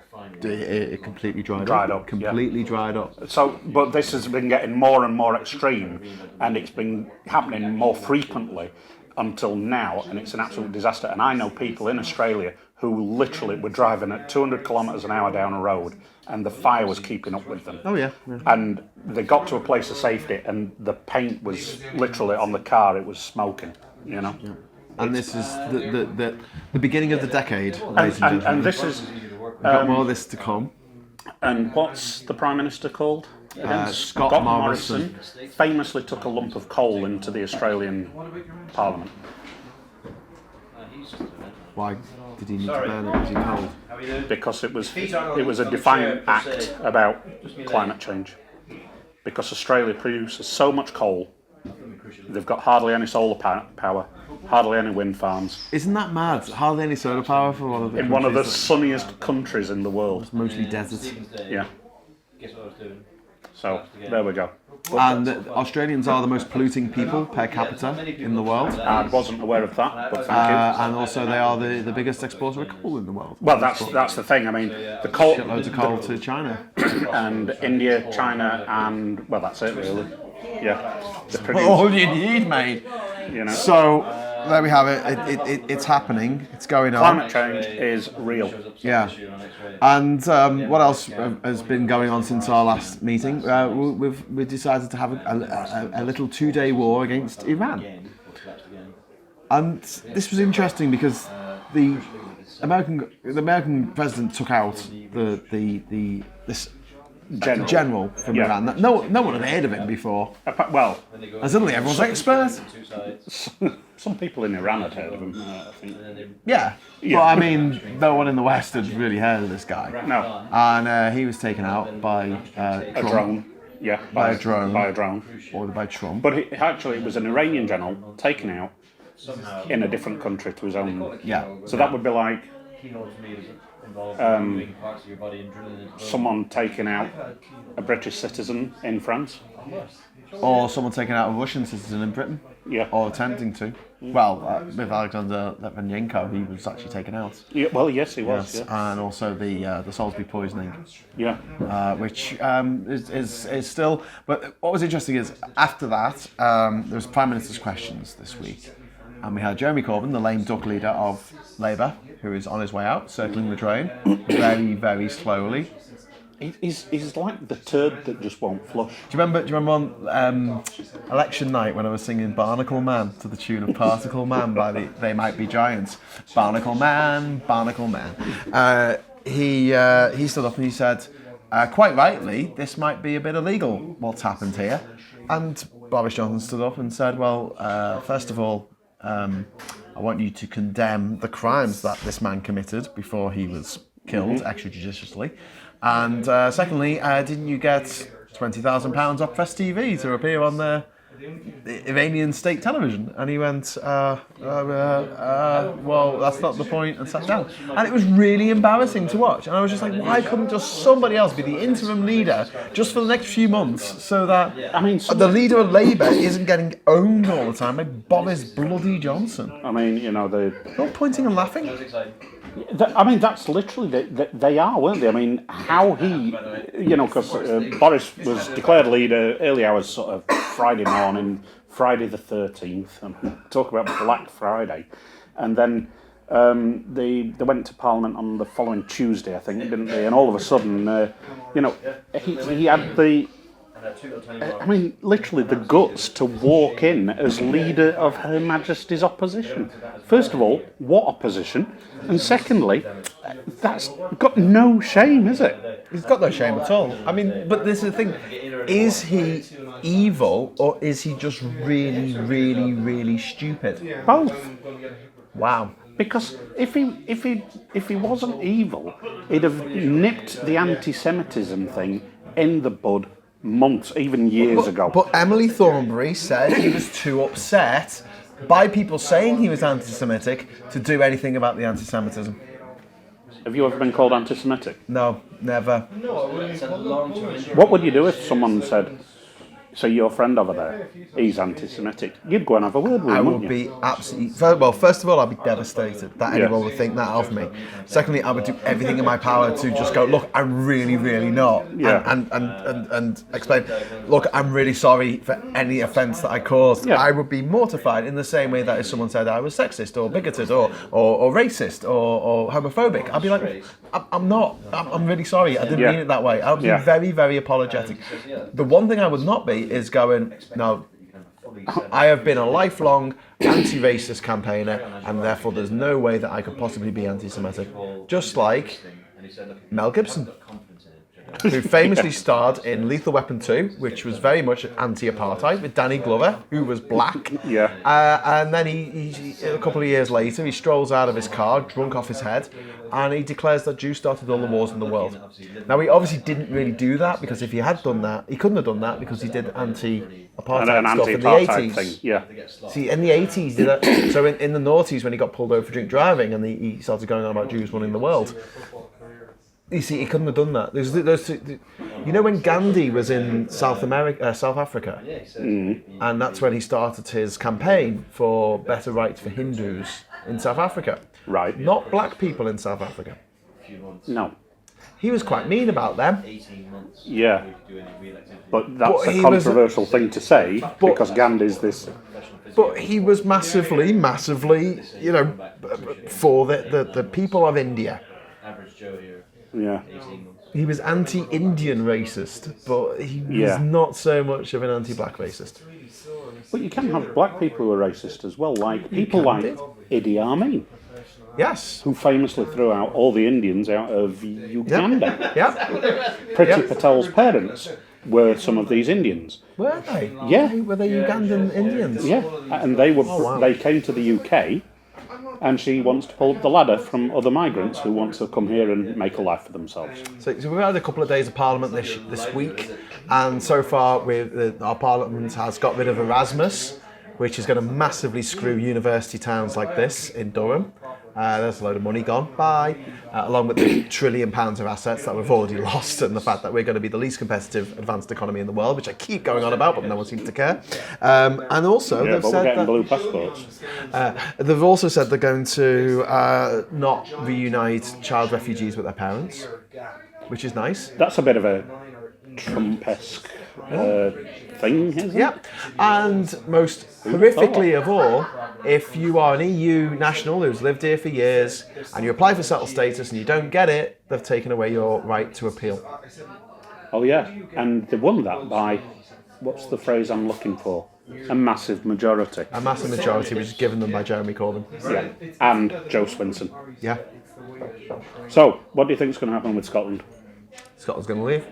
it completely dried up. Dried up. So, but this has been getting more and more extreme, and it's been happening more frequently. until now, and it's an absolute disaster. And I know people in Australia who literally were driving at 200 kilometres an hour down a road, and the fire was keeping up with them. Oh yeah. And they got to a place of safety, and the paint was literally on the car. It was smoking. You know. Yeah. And this is the beginning of the decade, ladies and gentlemen. And this is. We've got more of this to come. And what's the Prime Minister called? Scott Morrison famously took a lump of coal into the Australian Parliament. Why did he need to burn it? Was he cold? Because it was a defiant act about climate change. Because Australia produces so much coal, they've got hardly any solar power, hardly any wind farms. Isn't that mad? Hardly any solar power for one of the in one of the sunniest countries in the world. It's mostly desert. Yeah. So there we go. And Australians are the most polluting people per capita in the world. I wasn't aware of that, but thank you. And also they are the biggest exporter of coal in the world. Well, that's the thing. I mean, the coal. Shitloads of coal to China. And India, China, and well, that's it really. Yeah. All you need, mate. You know. So there we have it. It's happening. It's going on. Climate change is real. Yeah. And what else has been going on since our last meeting? We've decided to have a little 2-day war against Iran. And this was interesting because the American president took out this general from Iran. That no one had heard of him before. Well, and suddenly everyone's an expert. Some people in Iran had heard of him, I think. Yeah. Well, I mean, no one in the West had really heard of this guy. No. And he was taken out by a drone. Yeah. By a drone. By a drone. Ordered by Trump. But it was an Iranian general taken out in a different country to his own. Yeah. So that would be like someone taking out a British citizen in France. Or someone taking out a Russian citizen in Britain. Yeah. Or attempting to. Well, with Alexander Litvinenko, he was actually taken out. Yeah, well, yes, he was. Yes. Yeah. And also the Salisbury poisoning. Yeah. Which is still... But what was interesting is, after that, there was Prime Minister's questions this week. And we had Jeremy Corbyn, the lame duck leader of Labour, who is on his way out, circling the drain, very, very slowly. He's like the turd that just won't flush. Do you remember on election night when I was singing Barnacle Man to the tune of Particle Man by They Might Be Giants? Barnacle Man, Barnacle Man. He stood up and he said, quite rightly, this might be a bit illegal, what's happened here. And Boris Johnson stood up and said, well, first of all, I want you to condemn the crimes that this man committed before he was killed extrajudiciously. And secondly, didn't you get £20,000 off Press TV to appear on the Iranian state television? And he went, well, that's not the point, and sat down. And it was really embarrassing to watch. And I was just like, why couldn't just somebody else be the interim leader just for the next few months so that the leader of Labour isn't getting owned all the time by Boris Bloody Johnson? I mean, you know, You're pointing and laughing. That's literally, they are, weren't they? I mean, how he, you know, because Boris was declared leader early hours, sort of Friday morning, Friday the 13th, and talk about Black Friday. And then they went to Parliament on the following Tuesday, I think, didn't they? And all of a sudden, you know, he had literally the guts to walk in as leader of Her Majesty's opposition. First of all, what opposition? And secondly, that's got no shame, is it? He's got no shame at all. I mean, but this is the thing. Is he evil or is he just really, really, really stupid? Both. Wow. Because if he wasn't evil, he'd have nipped the anti-Semitism thing in the bud months, even years ago. But Emily Thornberry said he was too upset by people saying he was anti-Semitic to do anything about the anti-Semitism. Have you ever been called anti-Semitic? No, never. What would you do if someone said, So your friend over there, he's anti-Semitic. You'd go and have a word with him, I wouldn't would you? be absolutely. Well, first of all, I'd be devastated that anyone Yes. would think that of me. Secondly, I would do everything in my power to just go, look, I'm really, really not, Yeah. and explain, look, I'm really sorry for any offence that I caused. Yeah. I would be mortified in the same way that if someone said I was sexist or bigoted or racist or homophobic, I'd be like, I'm not. I'm really sorry. I didn't Yeah. mean it that way. I would be Yeah. very, very apologetic. The one thing I would not be is going, no, I have been a lifelong anti-racist campaigner, and therefore there's no way that I could possibly be anti-Semitic. Just like Mel Gibson, who famously starred in Lethal Weapon 2, which was very much anti-apartheid, with Danny Glover, who was black. Yeah. And then he, a couple of years later, he strolls out of his car, drunk off his head, and he declares that Jews started all the wars in the world. Now, he obviously didn't really do that, because if he had done that, he couldn't have done that, because he did anti-apartheid An stuff in the anti-apartheid 80s. thing, yeah. See, in the 80s, did that. So in the noughties, when he got pulled over for drink driving, and he started going on about Jews running the world, you see, he couldn't have done that. There's you know, when Gandhi was in South Africa, and that's when he started his campaign for better rights for Hindus in South Africa. Right. Not black people in South Africa. No. He was quite mean about them. Yeah. But that's But a he was- controversial thing to say, because Gandhi's this... But he was massively, you know, for the people of India. Yeah. He was anti-Indian racist, but he was Yeah. not so much of an anti-black racist. But you can have black people who are racist as well, like people like Idi Amin, Yes. who famously threw out all the Indians out of Uganda. Yeah. Priti Patel's parents were some of these Indians. Were they? Yeah. Were they Ugandan Indians? Yeah, and they were. wow. They came to the UK, and she wants to pull up the ladder from other migrants who want to come here and make a life for themselves. So we've had a couple of days of Parliament this week, and so far our Parliament has got rid of Erasmus, which is going to massively screw university towns like this in Durham. There's a load of money gone, bye, along with the £1 trillion of assets that we've already lost, and the fact that we're going to be the least competitive advanced economy in the world, which I keep going on about, but no one seems to care. And also, Yeah, they've but we're said getting that blue passports. they've also said they're going to not reunite child refugees with their parents, which is nice. That's a bit of a Trump-esque thing, isn't it? Yep. And most horrifically of all, if you are an EU national who's lived here for years and you apply for settled status and you don't get it, they've taken away your right to appeal. Oh yeah, and they won that by, what's the phrase I'm looking for? A massive majority. A massive majority was given them by Jeremy Corbyn. Yeah, and Joe Swinson. Yeah. So, what do you think is going to happen with Scotland? Scotland's going to leave.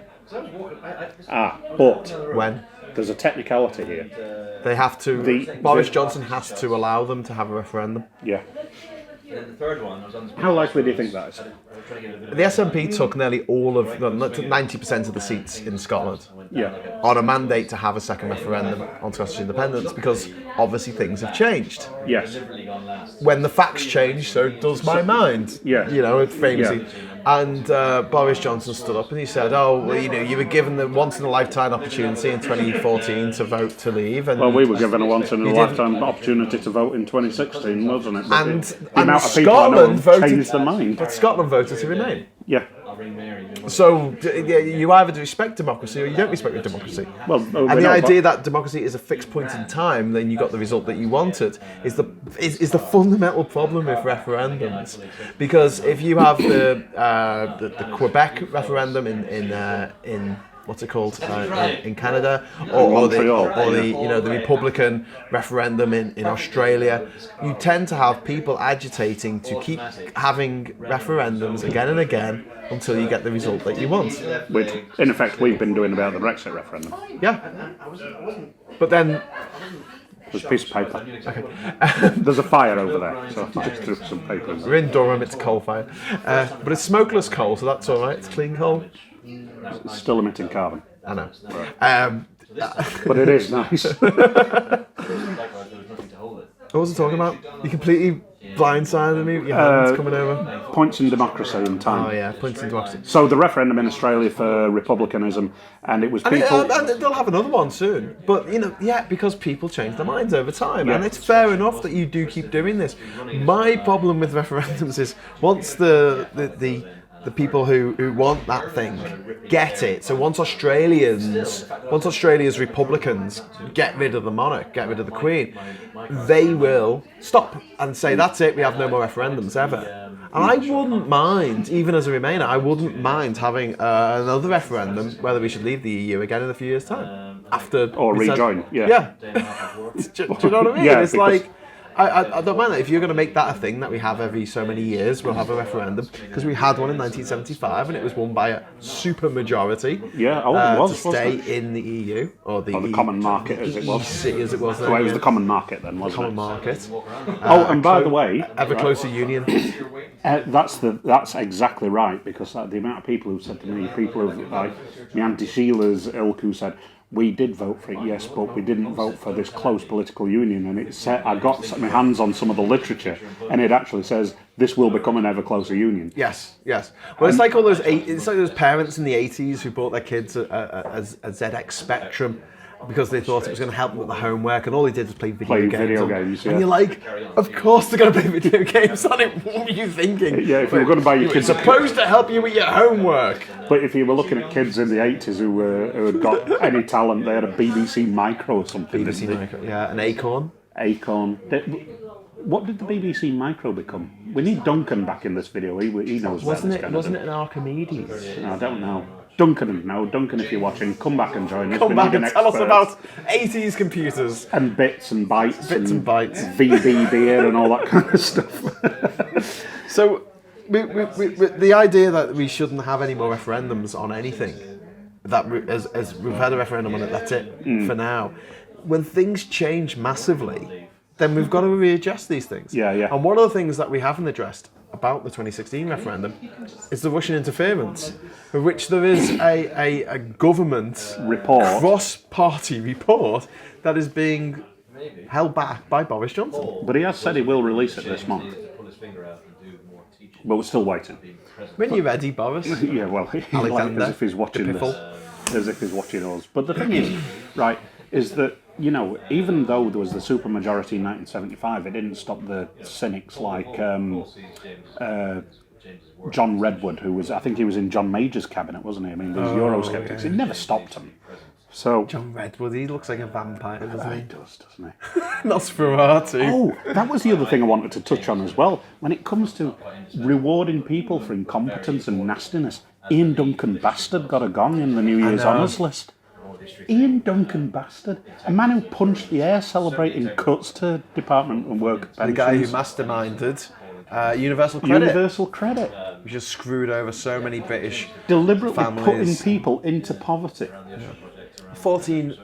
But When? there's a technicality here. They have to. Boris Johnson has to allow them to have a referendum. Yeah. How likely do you think that is? The SNP took nearly all of, 90% of the seats in Scotland Yeah. on a mandate to have a second referendum on Scottish independence, because obviously things have changed. Yes. When the facts change, so does my mind. Yeah. You know, famously. Yeah. And Boris Johnson stood up and he said, "Oh, well, you know, you were given the once-in-a-lifetime opportunity in 2014 to vote to leave." And Well, we were given a once-in-a-lifetime opportunity to vote in 2016, wasn't it? But and, the and amount of people I know Scotland have voted, changed their mind. but Scotland voted to remain. Yeah. So you either respect democracy or you don't respect democracy. Well, And the idea that democracy is a fixed point in time, then you got the result that you wanted, is the fundamental problem with referendums. Because if you have the Quebec referendum in what's it called in Canada, or the Republican referendum in Australia, you tend to have people agitating to keep having referendums again and again until you get the result that you want. Which, in effect, we've been doing about the Brexit referendum. Yeah. But then, There's a piece of paper. Okay. There's a fire over there, so I just threw some paper in there. we're in Durham, it's coal fire. But it's smokeless coal, so that's all right. It's clean coal. It's still emitting carbon. I know. But it is nice. What was I talking about? You completely blindsided me. Your hands coming over. Points in democracy in time. Oh yeah, points in democracy. So the referendum in Australia for republicanism, and it was people. And they'll have another one soon. But because people change their minds over time, and it's fair enough that you do keep doing this. My problem with referendums is once the people who want that thing get it. So once Australia's Republicans get rid of the monarch, get rid of the Queen, they will stop and say, that's it, we have no more referendums ever. And I wouldn't mind, even as a Remainer, I wouldn't mind having another referendum whether we should leave the EU again in a few years' time. Or rejoin, Yeah. Do you know what I mean? Yeah, it's like... I don't mind that. If you're going to make that a thing that we have every so many years, we'll have a referendum. Because we had one in 1975 and it was won by a super majority. Yeah, it was. To stay in the EU. Or the common market as it was. As it was then. So it was the common market then, wasn't Common market. And by the way... Ever closer union. That's exactly right, because the amount of people who said to me, people of like the anti-Sheila's ilk who said, we did vote for it, yes, but we didn't vote for this close political union. And it said, I got my hands on some of the literature, and it actually says this will become an ever closer union. Yes. Well, it's like all those those parents in the 80s who bought their kids a ZX Spectrum because they thought it was going to help them with the homework, and all they did was play video games. Yeah. And you're like, of course they're going to play video games on it. What were you thinking? Yeah, if you were going to buy your kids... It's supposed to help you with your homework. But if you were looking at kids in the 80s who had got any talent, they had a BBC Micro or something. BBC Micro, yeah, an Acorn. What did the BBC Micro become? We need Duncan back in this video. He knows. Wasn't it an Archimedes? I don't know. Duncan, if you're watching, come back and join us. Come back and tell us about 80s computers. And bits and bytes. VB beer and all that kind of stuff. So, the idea that we shouldn't have any more referendums on anything, as we've had a referendum on it, that's it for now. When things change massively, then we've got to readjust these things. Yeah. And one of the things that we haven't addressed about the 2016 referendum is the Russian interference, for which there is a government report, cross-party report that is being held back by Boris Johnson. But he has said he will release it this month. But we're still waiting. When you're ready, Boris. Yeah, well, Alexander, as if he's watching this. As if he's watching us. But the thing is that, even though there was the supermajority in 1975, it didn't stop the cynics like John Redwood, I think he was in John Major's cabinet, wasn't he? I mean, these Eurosceptics. It never stopped him. So John Redwood, he looks like a vampire, doesn't he? He does, doesn't he? Nosferatu. Oh, that was the other thing I wanted to touch on as well. When it comes to rewarding people for incompetence and nastiness, Ian Duncan Bastard got a gong in the New Year's Honours list. Ian Duncan Bastard, a man who punched the air celebrating cuts to Department of Work pensions. The guy who masterminded Universal Credit. Which has screwed over so many British deliberately families. Putting people into poverty. 14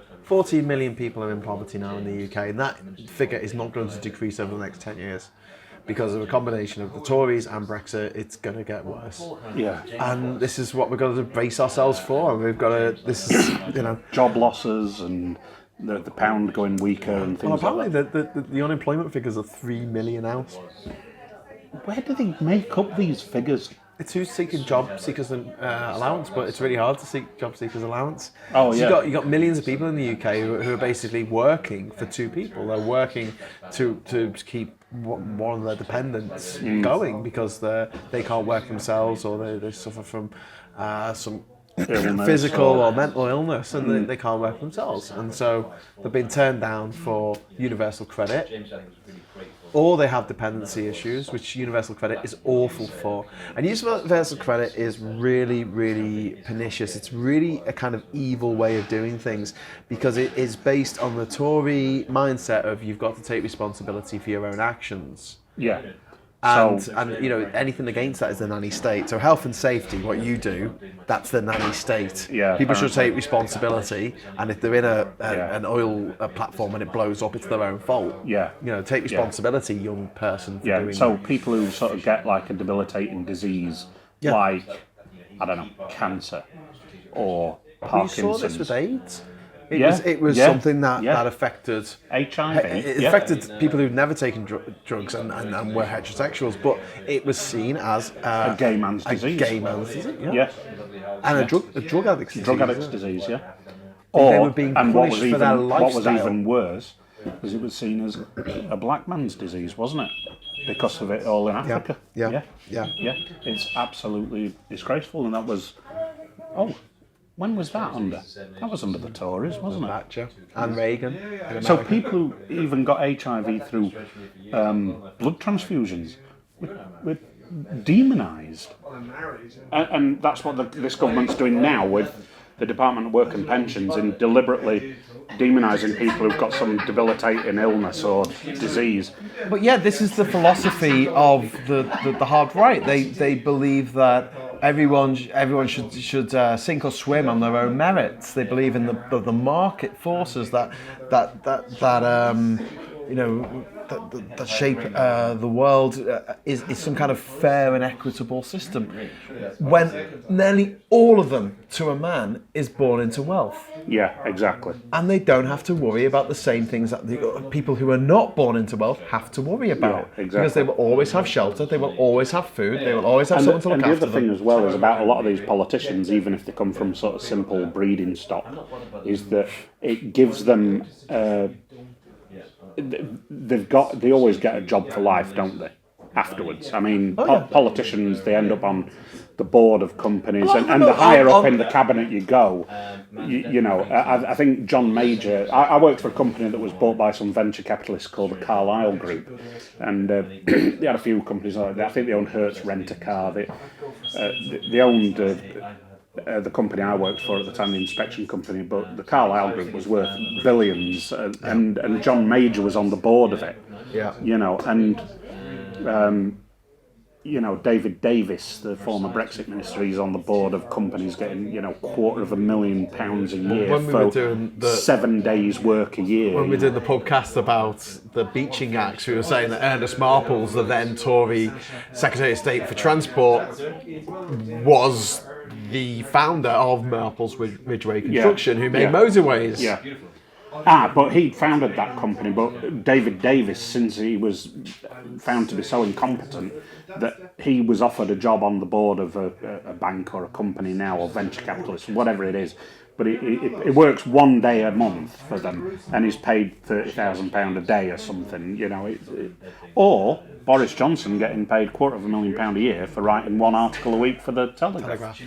million people are in poverty now in the UK, and that figure is not going to decrease over the next 10 years. Because of a combination of the Tories and Brexit, it's going to get worse. Yeah. And this is what we've got to brace ourselves for. We've got to, this is, job losses and the pound going weaker and things like that. Apparently the unemployment figures are 3 million out. Where do they make up these figures? It's who's seeking job seekers allowance, but it's really hard to seek job seekers allowance. Oh, yeah. So you got millions of people in the UK who are basically working for two people. They're working to keep one of their dependents going because they can't work themselves, or they suffer from some physical or mental illness, and they can't work themselves. And so they've been turned down for universal credit. Or they have dependency issues, which universal credit is awful for. And universal credit is really, really pernicious. It's really a kind of evil way of doing things because it is based on the Tory mindset of you've got to take responsibility for your own actions. Yeah. And anything against that is the nanny state. So health and safety, what you do, that's the nanny state. Yeah, people should take responsibility, and if they're in an oil platform and it blows up, it's their own fault. Yeah. Take responsibility, young person. For doing so that. People who sort of get like a debilitating disease, like, I don't know, cancer or Parkinson's. You saw this with AIDS. It was something that affected HIV. It affected people who'd never taken drugs and were heterosexuals, but it was seen as a gay man's disease. Yeah. And a drug addict's disease. Drug addict's disease, yeah. They were being punished for their lifestyle. What was even worse was it was seen as a black man's disease, wasn't it? Because of it all in Africa. Yeah. It's absolutely disgraceful, and that was. When was that under? That was under the Tories, wasn't it? Thatcher and Reagan. So people who even got HIV through blood transfusions were demonised. And that's what this government's doing now with the Department of Work and Pensions in deliberately demonising people who've got some debilitating illness or disease. But yeah, this is the philosophy of the hard right. They believe that everyone should sink or swim on their own merits. They believe in the market forces that shape the world is some kind of fair and equitable system. When nearly all of them, to a man, is born into wealth. Yeah, exactly. And they don't have to worry about the same things that the people who are not born into wealth have to worry about. Yeah, exactly. Because they will always have shelter, they will always have food, they will always have someone to look after them. And the other thing as well is about a lot of these politicians, even if they come from sort of simple breeding stock, is that it gives them... they always get a job for life, don't they? Afterwards, I mean, politicians, they end up on the board of companies, and the higher up in the cabinet you go, I think John Major. I worked for a company that was bought by some venture capitalists called the Carlyle Group, and they had a few companies like that. I think they owned Hertz Rent a Car. They owned. The company I worked for at the time, the inspection company, but the Carlyle Group was worth billions, and John Major was on the board of it. Yeah. David Davis, the former Brexit minister, he's on the board of companies getting, £250,000 a year for 7 days' work a year. When we did the podcast about the Beeching Acts, we were saying that Ernest Marples, the then Tory Secretary of State for Transport, was the founder of Marples Ridgeway Construction, who made motorways. Yeah. But he founded that company. But David Davis, since he was found to be so incompetent that he was offered a job on the board of a bank or a company now, or venture capitalist, whatever it is. But it works 1 day a month for them, and he's paid £30,000 a day or something. Or Boris Johnson getting paid £250,000 a year for writing one article a week for the Telegraph.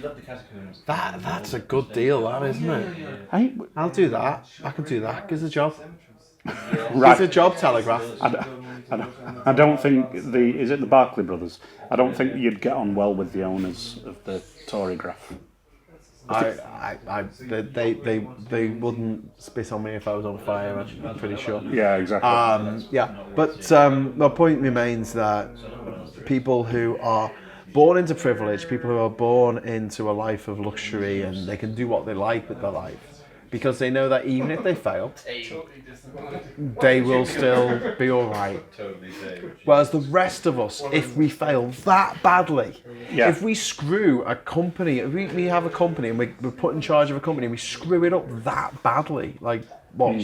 That's a good deal, that, isn't it? Hey, I'll do that. I can do that. Gives a job. Right. Gives a job, Telegraph. I don't think is it the Barclay brothers? I don't think you'd get on well with the owners of the Torygraph. They wouldn't spit on me if I was on fire, I'm pretty sure. Yeah, exactly. But the point remains that people who are born into privilege, people who are born into a life of luxury, and they can do what they like with their life, because they know that even if they fail, they will still be all right. Whereas the rest of us, if we fail that badly, if we screw a company, if we have a company and we're put in charge of a company and we screw it up that badly, like what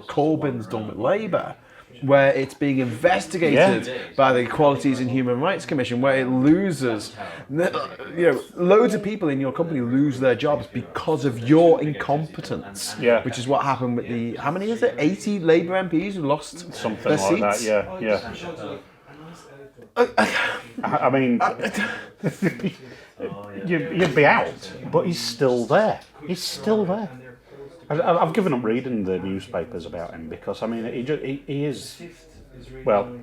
Corbyn's done with Labour, where it's being investigated by the Equalities and Human Rights Commission, where it loses, loads of people in your company lose their jobs because of your incompetence. Yeah. Which is what happened with the, how many is it? 80 Labour MPs who lost something their like seats? that. I mean, you'd be out, but he's still there. He's still there. I've given up reading the newspapers about him because, I mean, he is, well...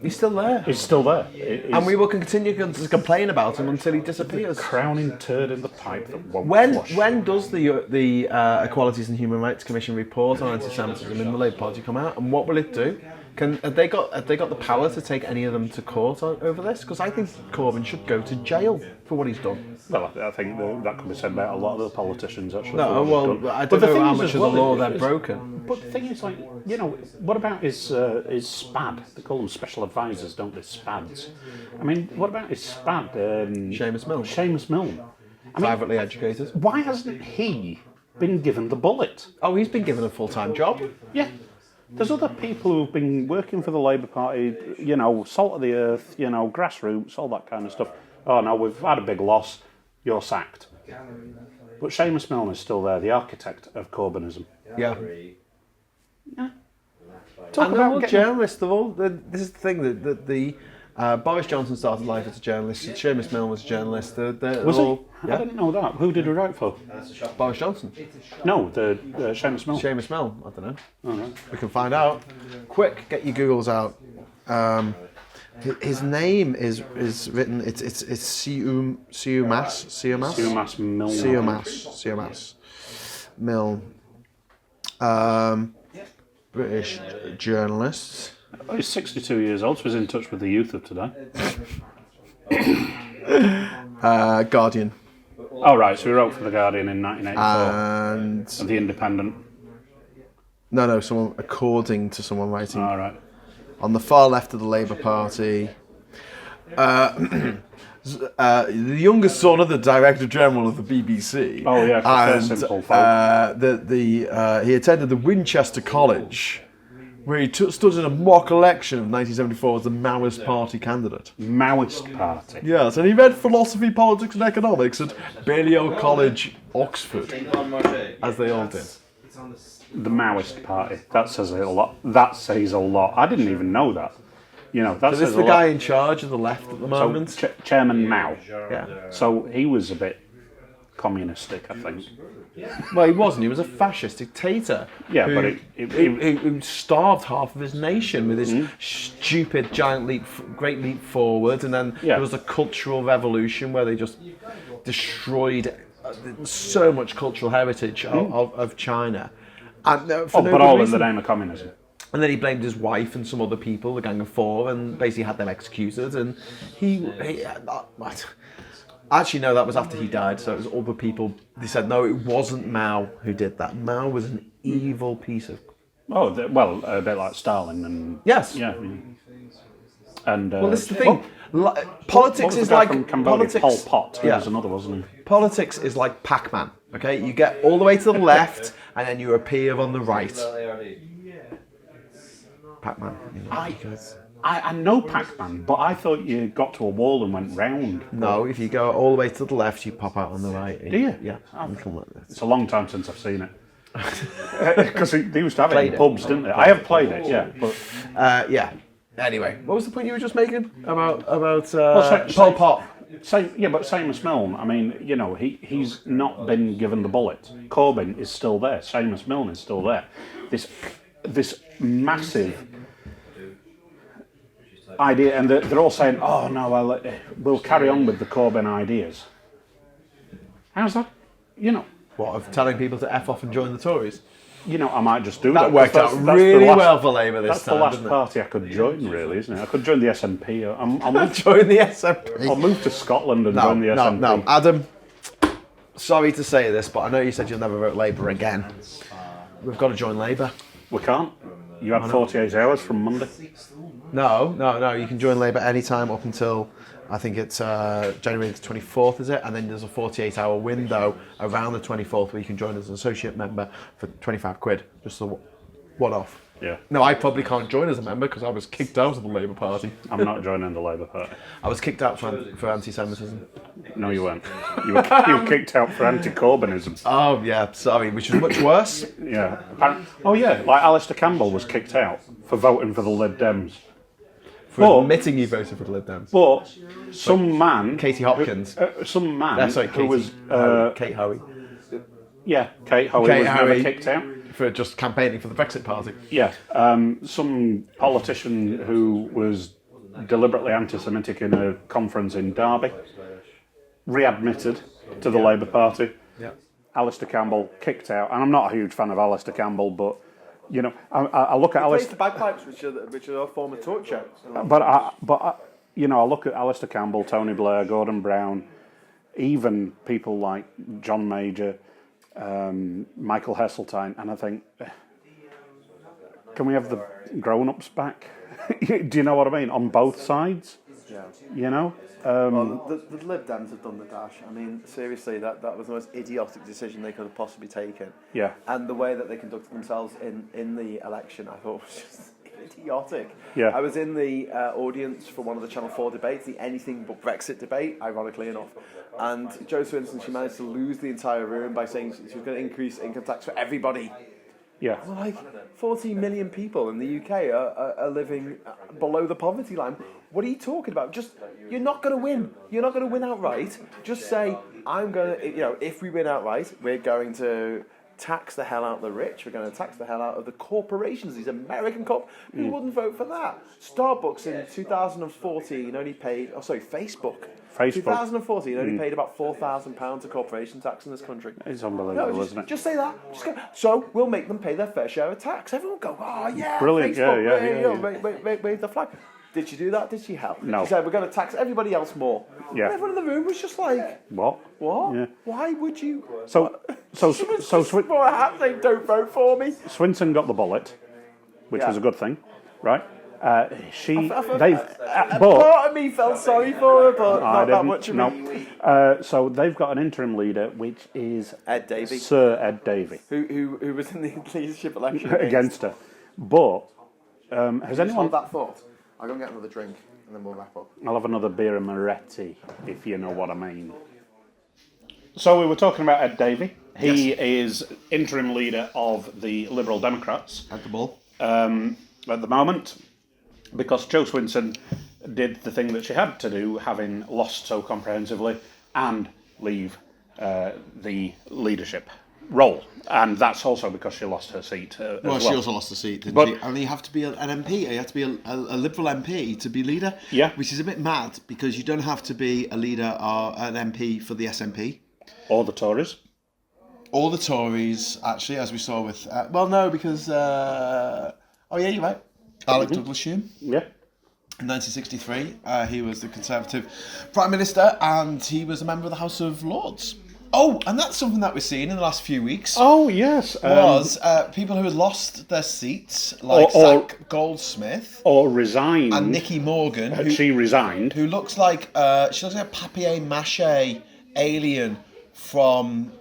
He's still there. He's still there. And we will continue to complain about him until he disappears. Crowning turd in the pipe that won't flush. When does the Equalities and Human Rights Commission report on anti-Semitism in the Labour Party come out, and what will it do? Have they got the power to take any of them to court over this? Because I think Corbyn should go to jail for what he's done. Well, I think that could be said about a lot of the politicians, actually. No, well, I don't know how much of the law they've broken. But the thing is, like, what about his SPAD? They call them special advisors, don't they? SPADs. I mean, what about his SPAD? Seamus Milne. Seamus Milne. Privately educated. Why hasn't he been given the bullet. Oh, he's been given a full-time job. Yeah. There's other people who've been working for the Labour Party, you know, salt of the earth, you know, grassroots, all that kind of stuff. Oh, no, we've had a big loss. You're sacked. But Seamus Milner's still there, the architect of Corbynism. Yeah. Yeah. Talk about journalists. This is the thing that the Boris Johnson started life as a journalist. Seamus Milner was a journalist. Was he? Yeah. I didn't know that. Who did he write for? Boris Johnson. No, the Seamus Milner. Seamus Milner. I don't know. Oh, right. We can find out. Quick, get your Googles out. His name is written. It's Siumas Milner. British journalist. Oh, he's 62 years old, so he's in touch with the youth of today. Guardian. Oh, right, so he wrote for The Guardian in 1984. And The Independent. No, someone according to someone writing. All right. On the far left of the Labour Party. The youngest son of the Director General of the BBC. Oh yeah, and simple folk. He attended the Winchester College, where he stood in a mock election of 1974 as the Maoist Party candidate. Maoist Party. Yes, and he read philosophy, politics, and economics at Balliol College, Oxford, as they all did. The Maoist Party. That says a lot. That says a lot. I didn't even know that. You know, that So says this is a the lot. guy in charge of the left at the moment. So, Chairman Mao. Yeah. So he was a bit communistic, I think. Well, he wasn't. He was a fascist dictator. Yeah, who, but who starved half of his nation with his stupid great leap forward, and then there was a cultural revolution where they just destroyed so much cultural heritage of China. And, but all in the name of communism. And then he blamed his wife and some other people, the Gang of Four, and basically had them executed. And actually, no, that was after he died. So it was other people. They said, no, it wasn't Mao who did that. Mao was an evil piece of... Oh, well, a bit like Stalin and... Yes. Yeah. And... well, this is the thing. Politics is like... From Cambodia? Politics, Pol Pot. He was another, wasn't he? Politics is like Pac-Man, okay? You get all the way to the left, and then you appear on the right. Pac-Man. I know Pac-Man, but I thought you got to a wall and went round. No, if you go all the way to the left, you pop out on the right. Do you? Yeah. You come like this. It's a long time since I've seen it. Because they used to have it in pubs, didn't they? I have played it, yeah. But yeah. Anyway, what was the point you were just making about Pol Pot? But Seamus Milne, I mean, you know, he's not been given the bullet. Corbyn is still there. Seamus Milne is still there. This massive idea, and they're all saying, oh no, well, we'll carry on with the Corbyn ideas. How's that? You know. What, of telling people to F off and join the Tories? You know, I might just do that. That worked out really well for Labour this time. That's the last party I could join, really, isn't it? I could join the SNP. I'll move join the SNP. I'll move to Scotland and join the SNP. No, Adam, sorry to say this, but I know you said you'll never vote Labour again. We've got to join Labour. We can't. You have 48 hours from Monday. No. You can join Labour anytime up until, I think it's January the 24th, is it? And then there's a 48-hour window around the 24th where you can join as an associate member for 25 quid, just a one-off. Yeah. No, I probably can't join as a member because I was kicked out of the Labour Party. I'm not joining the Labour Party. I was kicked out for anti-Semitism. No, you weren't. You were kicked out for anti-Corbynism. Oh, yeah, sorry, which is much worse. Yeah. Oh, yeah, like Alistair Campbell was kicked out for voting for the Lib Dems. For admitting you voted for the Lib Dems. But some man... Katie Hopkins. Some man who was... Kate Hoey. Yeah, Kate Hoey was never kicked out. For just campaigning for the Brexit party. Yeah. Some politician who was deliberately anti-Semitic in a conference in Derby, readmitted to the Labour Party. Yeah. Alistair Campbell kicked out. And I'm not a huge fan of Alistair Campbell, but, you know, I look at Alistair... the bagpipes, which are a form of torture. But I look at Alistair Campbell, Tony Blair, Gordon Brown, even people like John Major, Michael Heseltine, and I think, can we have the grown-ups back? Do you know what I mean? On both sides. Yeah. You know? Well, the Lib Dems have done the dash. I mean, seriously, that was the most idiotic decision they could have possibly taken. Yeah. And the way that they conducted themselves in the election, I thought was just idiotic. Yeah. I was in the audience for one of the Channel 4 debates, the anything but Brexit debate, ironically enough. And Jo Swinson, she managed to lose the entire room by saying she was going to increase income tax for everybody. Yeah. Well, like 14 million people in the UK are living below the poverty line. What are you talking about? You're not going to win. You're not going to win outright. Just say, I'm going to, if we win outright, we're going to tax the hell out of the rich. We're going to tax the hell out of the corporations, these American Who wouldn't vote for that? Starbucks in 2014 only paid, Facebook. 2014 only paid about £4,000 to corporation tax in this country. It's unbelievable, just, isn't it? Just say that. Just go, so we'll make them pay their fair share of tax. Everyone will go, oh yeah, brilliant. Facebook, yeah. Wave the flag. Did she do that? Did she help? No. She said, we're going to tax everybody else more. Yeah. And everyone in the room was just like, What? Yeah. Why would you? So for a hat saying, don't vote for me. Swinson got the bullet, which was a good thing, right? Part of me felt sorry for her, but not that much of me. So they've got an interim leader, which is Ed Davey. Sir Ed Davey. Who was in the leadership election against her. But has anyone... hold that thought? I'll go and get another drink, and then we'll wrap up. I'll have another beer and Moretti, if you know what I mean. So we were talking about Ed Davey. He is interim leader of the Liberal Democrats. At the ball. At the moment, because Jo Swinson did the thing that she had to do, having lost so comprehensively, and leave the leadership role. And that's also because she lost her seat as well. She also lost the seat, didn't she? And you have to be an MP, you have to be a Liberal MP to be leader. Yeah. Which is a bit mad, because you don't have to be a leader or an MP for the SNP. Or the Tories. Or the Tories, actually, as we saw with... because... you're right. Alec Douglas-Home. Yeah. In 1963, he was the Conservative Prime Minister, and he was a member of the House of Lords. Oh, and that's something that we've seen in the last few weeks. Oh, yes. Was people who had lost their seats, like Zach Goldsmith. Or resigned. And Nicky Morgan. She resigned. Who looks like... she looks like a papier-mâché alien from...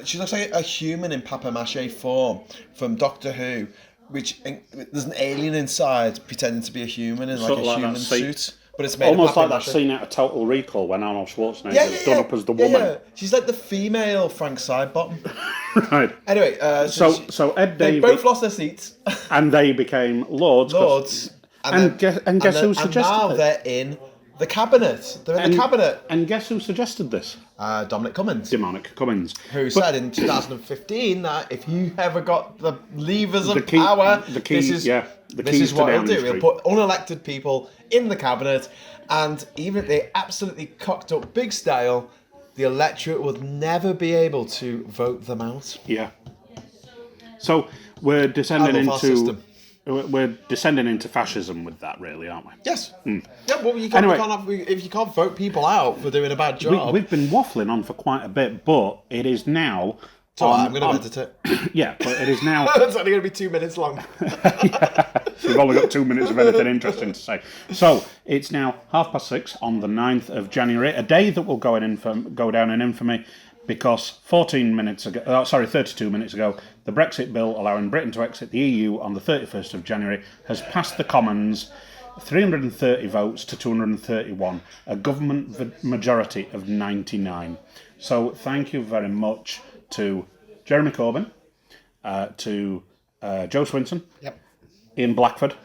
she looks like a human in papier-mâché form from Doctor Who. Which there's an alien inside pretending to be a human in like a human suit, but it's made almost of like that scene out of Total Recall when Arnold Schwarzenegger is done up as the woman. Yeah. She's like the female Frank Sidebottom. Right. Anyway, so Ed Davey, they both lost their seats, and they became Lords. And guess who suggested and now this? they're in the cabinet. They're in the cabinet. And guess who suggested this? Dominic Cummings. Who said in 2015 that if you ever got the levers of power, this is what he'll do. He'll put unelected people in the cabinet, and even if they absolutely cocked up big style, the electorate would never be able to vote them out. Yeah. So we're descending into fascism with that, really, aren't we? Yes. Yeah. Well, you can't if you can't vote people out for doing a bad job. We've been waffling on for quite a bit, but it is now. So I'm going to edit it. Yeah, but it is now. It's only going to be 2 minutes long. We've only got 2 minutes of anything interesting to say. So it's now 6:30 on the 9th of January, a day that will go down in infamy. Because 32 minutes ago, the Brexit bill allowing Britain to exit the EU on the 31st of January has passed the Commons 330 votes to 231, a government majority of 99. So thank you very much to Jeremy Corbyn, to Jo Swinson, Ian Blackford.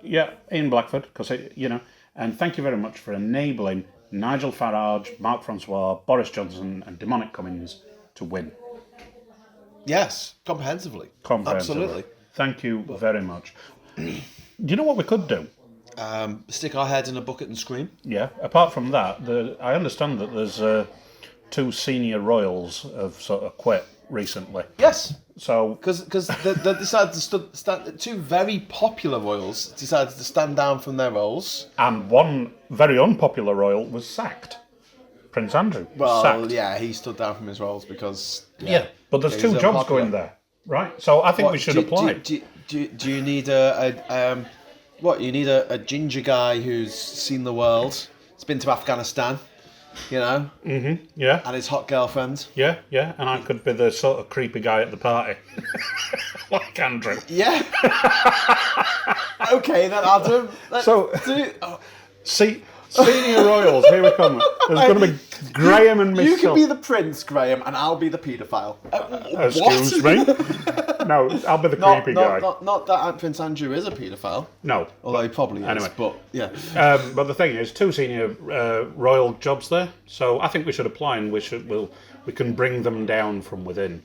Yeah, Ian Blackford, because, and thank you very much for enabling Nigel Farage, Mark Francois, Boris Johnson and Demonic Cummings to win. Yes, comprehensively. Absolutely. Thank you very much. Do you know what we could do? Stick our heads in a bucket and scream. Yeah, apart from that, I understand that there's 2 senior royals have sort of quit recently. Yes. So because they decided to stand. 2 very popular royals decided to stand down from their roles, and one very unpopular royal was sacked. Prince Andrew. Sacked. Yeah, he stood down from his roles because. Yeah, but there's 2 jobs going there, right? So I think we should apply. Do you need a What, you need a ginger guy who's seen the world, has been to Afghanistan, you know? Mm-hmm, yeah. And his hot girlfriend. Yeah, and I could be the sort of creepy guy at the party. Like Andrew. Yeah. Okay, then Adam. Senior royals, here we come. There's going to be Graham and Michelle. You can be the prince, Graham, and I'll be the paedophile. Excuse me? No, I'll be the creepy guy. Not that Prince Andrew is a paedophile. No. Although he probably is, anyway. But, yeah. But the thing is, 2 senior royal jobs there, so I think we should apply and we can bring them down from within.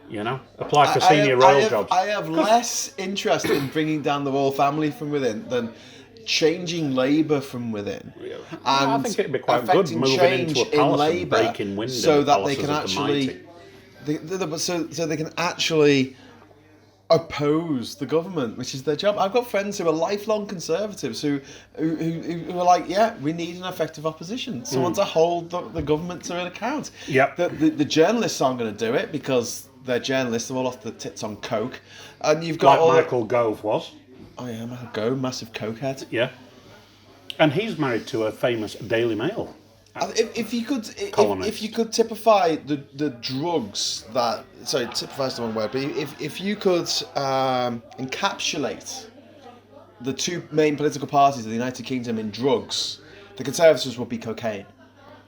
You know? Apply for senior royal jobs. I have less interest in bringing down the royal family from within than changing Labour from within. And I think it'd be quite good moving into a palace and breaking windows so that they can actually so they can actually oppose the government, which is their job. I've got friends who are lifelong conservatives who are like, yeah, we need an effective opposition, someone to hold the government to an account. Yep. The journalists aren't going to do it because they're journalists, they're all off the tits on coke, and you've got like Michael Gove was. Oh yeah, Michael Gove, massive cokehead. Yeah, and he's married to a famous Daily Mail. If you could typify the drugs that, sorry, typify is the wrong word, but if you could encapsulate the 2 main political parties of the United Kingdom in drugs, the Conservatives would be cocaine.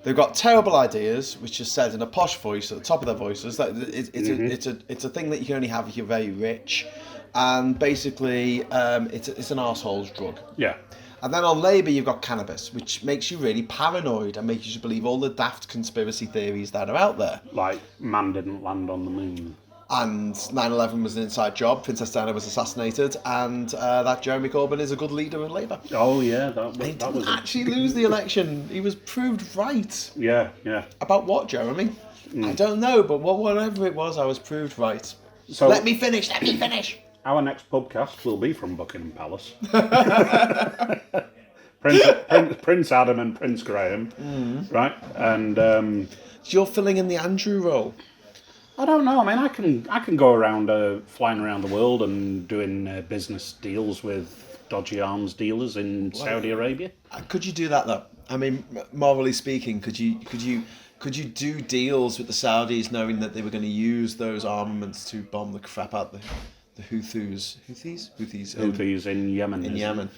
They've got terrible ideas, which is said in a posh voice at the top of their voices. That it's a thing that you can only have if you're very rich, and basically it's an arsehole's drug. Yeah. And then on Labour, you've got cannabis, which makes you really paranoid and makes you believe all the daft conspiracy theories that are out there. Like, man didn't land on the moon. And 9/11 was an inside job, Princess Diana was assassinated, and that Jeremy Corbyn is a good leader of Labour. Oh, yeah. He didn't actually lose the election. He was proved right. Yeah. About what, Jeremy? I don't know, but whatever it was, I was proved right. So Let me finish. Our next podcast will be from Buckingham Palace. Prince Adam and Prince Graham, right? And so you're filling in the Andrew role. I don't know. I mean, I can go around flying around the world and doing business deals with dodgy arms dealers in Saudi Arabia. Could you do that though? I mean, morally speaking, could you do deals with the Saudis, knowing that they were going to use those armaments to bomb the crap out the Houthis in Yemen. In Yemen.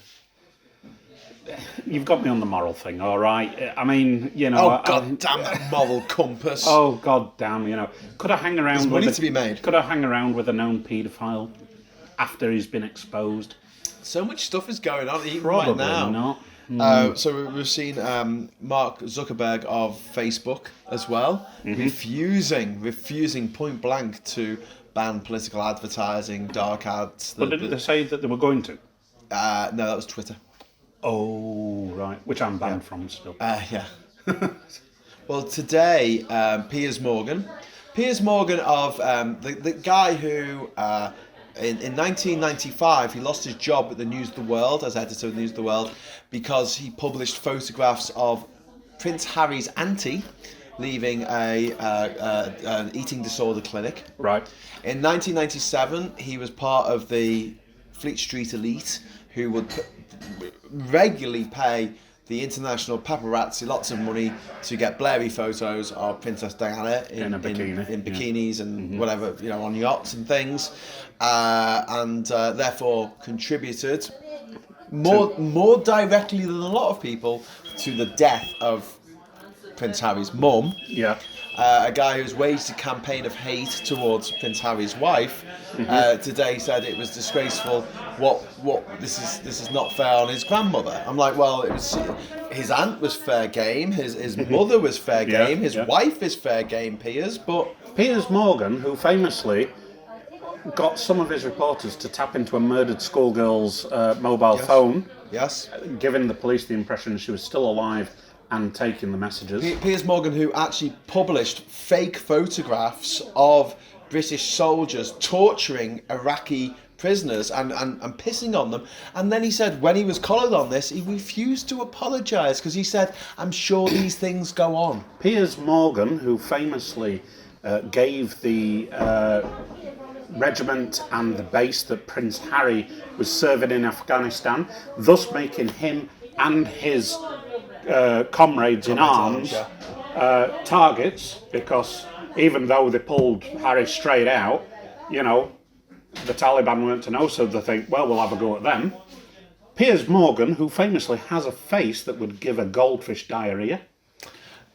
You've got me on the moral thing, all right? I mean, you know. Oh, God damn that moral compass. Oh, God damn, you know. Could I hang around There's money to be made. Could I hang around with a known paedophile after he's been exposed? So much stuff is going on even Probably right now. Not. So we've seen Mark Zuckerberg of Facebook as well, refusing point blank to ban political advertising, dark ads. But didn't they say that they were going to? No, that was Twitter. Oh, right. Which I'm banned from still. Yeah. Well, today, Piers Morgan of the guy who in 1995 he lost his job at the News of the World as editor of the News of the World because he published photographs of Prince Harry's auntie leaving an eating disorder clinic. Right. In 1997, he was part of the Fleet Street elite who would regularly pay the international paparazzi lots of money to get blurry photos of Princess Diana in bikinis and whatever, you know, on yachts and things, and therefore contributed more directly than a lot of people to the death of Prince Harry's mum. Yeah. A guy who's waged a campaign of hate towards Prince Harry's wife today said it was disgraceful. This is not fair on his grandmother. I'm like, well, it was his aunt was fair game, his mother was fair game, his wife is fair game, Piers. But Piers Morgan, who famously got some of his reporters to tap into a murdered schoolgirl's mobile phone, giving the police the impression she was still alive and taking the messages. Piers Morgan, who actually published fake photographs of British soldiers torturing Iraqi prisoners and pissing on them. And then he said when he was collared on this, he refused to apologise because he said, I'm sure these things go on. Piers Morgan, who famously gave the regiment and the base that Prince Harry was serving in Afghanistan, thus making him and his comrades in arms targets, because even though they pulled Harry straight out, you know, the Taliban weren't to know, so they think, well, we'll have a go at them. Piers Morgan, who famously has a face that would give a goldfish diarrhea.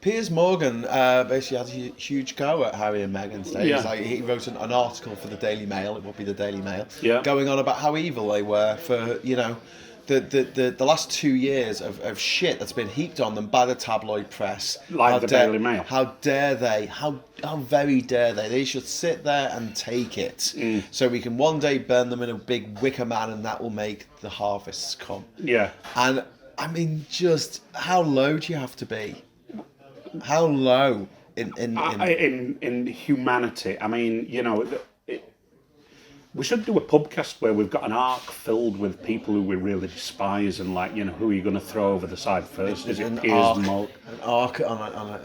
Piers Morgan basically had a huge go at Harry and Meghan's days. Yeah. Like, he wrote an article for the Daily Mail, it would be the Daily Mail, Yeah. going on about how evil they were for, you know, the last 2 years of shit that's been heaped on them by the tabloid press. Like the Daily Mail. How dare they? How very dare they? They should sit there and take it. So we can one day burn them in a big wicker man, and that will make the harvests come. Yeah. And I mean, just how low do you have to be? How low in humanity? I mean, you know, we should do a PUBCAST where we've got an arc filled with people who we really despise, and like, you know, who are you going to throw over the side first? Is it Piers Morgan? An arc on a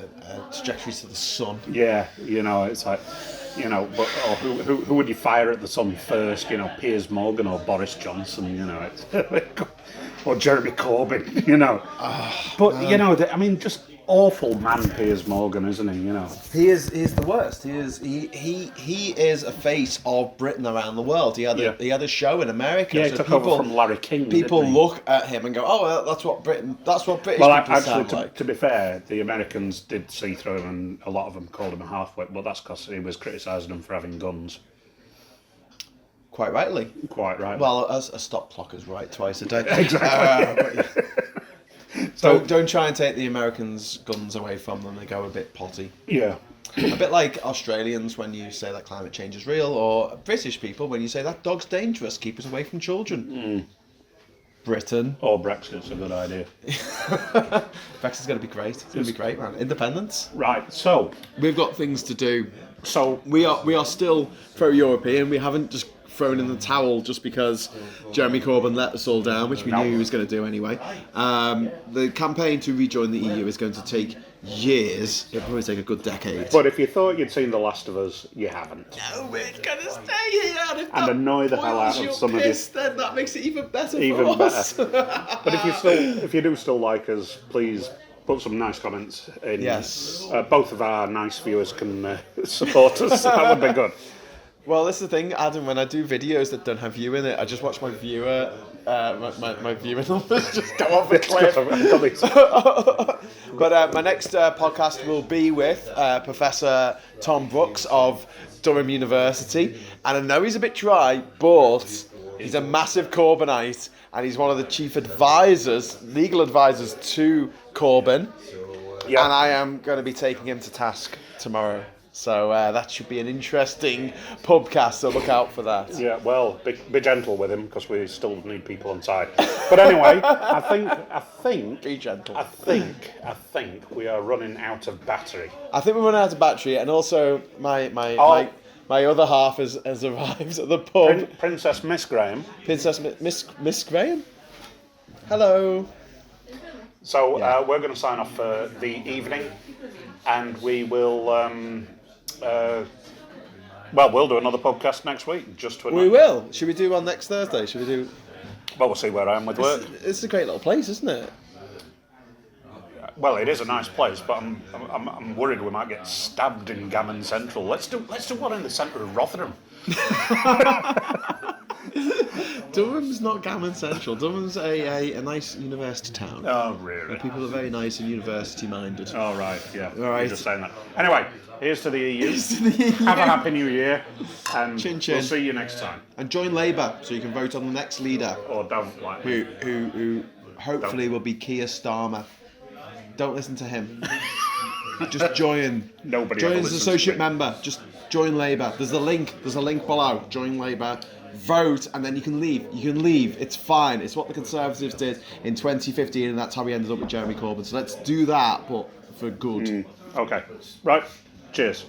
trajectory to the sun. Yeah, you know, it's like, you know, but or who would you fire at the sun first? You know, Piers Morgan or Boris Johnson? You know, or Jeremy Corbyn? You know, but you know, I mean, just awful man, Piers Morgan, isn't he? You know, he's the worst. He is a face of Britain around the world. He had a show in America. Yeah, he so took people, over from Larry King. People look at him and go, "Oh, well, that's what British Well, people actually, sound like." to be fair, the Americans did see through him, and a lot of them called him a half-wit, but that's because he was criticising them for having guns. Quite rightly. Quite right. Well, a stop clock is right twice a day. Exactly. So don't try and take the Americans' guns away from them. They go a bit potty. Yeah. A bit like Australians when you say that climate change is real, or British people when you say that dog's dangerous, keep us away from children. Britain. Or Brexit's a good idea. Brexit's going to be great. It's going to be great, man. Independence. Right, so We've got things to do. So we are still pro-European. We haven't just thrown in the towel just because Jeremy Corbyn let us all down, which we knew he was going to do anyway. The campaign to rejoin the EU is going to take years. It'll probably take a good decade. But if you thought you'd seen The Last of Us, you haven't. No, we're going to stay here. And annoy the hell out of some of you. Then that makes it even better Even for us. better. But if you do still like us, please put some nice comments in. Yes. Both of our nice viewers can support us. That would be good. Well, this is the thing, Adam. When I do videos that don't have you in it, I just watch my viewer, my viewer numbers just go off a cliff. But my next podcast will be with Professor Tom Brooks of Durham University, and I know he's a bit dry, but he's a massive Corbynite, and he's one of the chief advisors, legal advisors to Corbyn. Yeah. And I am going to be taking him to task tomorrow. So that should be an interesting podcast, so look out for that. Yeah, well, be gentle with him, because we still need people on side. But anyway, I think Be gentle. I think we are running out of battery. I think we're running out of battery, and also my other half has arrived at the pub. Princess Miss Graham. Princess Miss Graham? Hello. So we're going to sign off for the evening, and we will. We'll do another podcast next week. We will. Should we do one next Thursday? Should we do? Well, we'll see where I am with work. It's a great little place, isn't it? Well, it is a nice place, but I'm worried we might get stabbed in Gammon Central. Let's do one in the centre of Rotherham. Durham's not Gammon Central. Durham's a nice university town. Oh, really? People are very nice and university-minded. Oh, right, yeah. All right. You're just saying that. Anyway, here's to the EU. Here's to the EU. Have a happy new year, and Chin chin. we'll see you next time. And join Labour so you can vote on the next leader, Or don't, like. who hopefully will be Keir Starmer. Don't listen to him. Just join. Nobody join ever as an listens to associate me. member. Just join Labour. There's a link below. Join Labour. Vote, and then you can leave. It's fine. It's what the Conservatives did in 2015, and that's how we ended up with Jeremy Corbyn. So let's do that, but for good. Okay. Right. Cheers.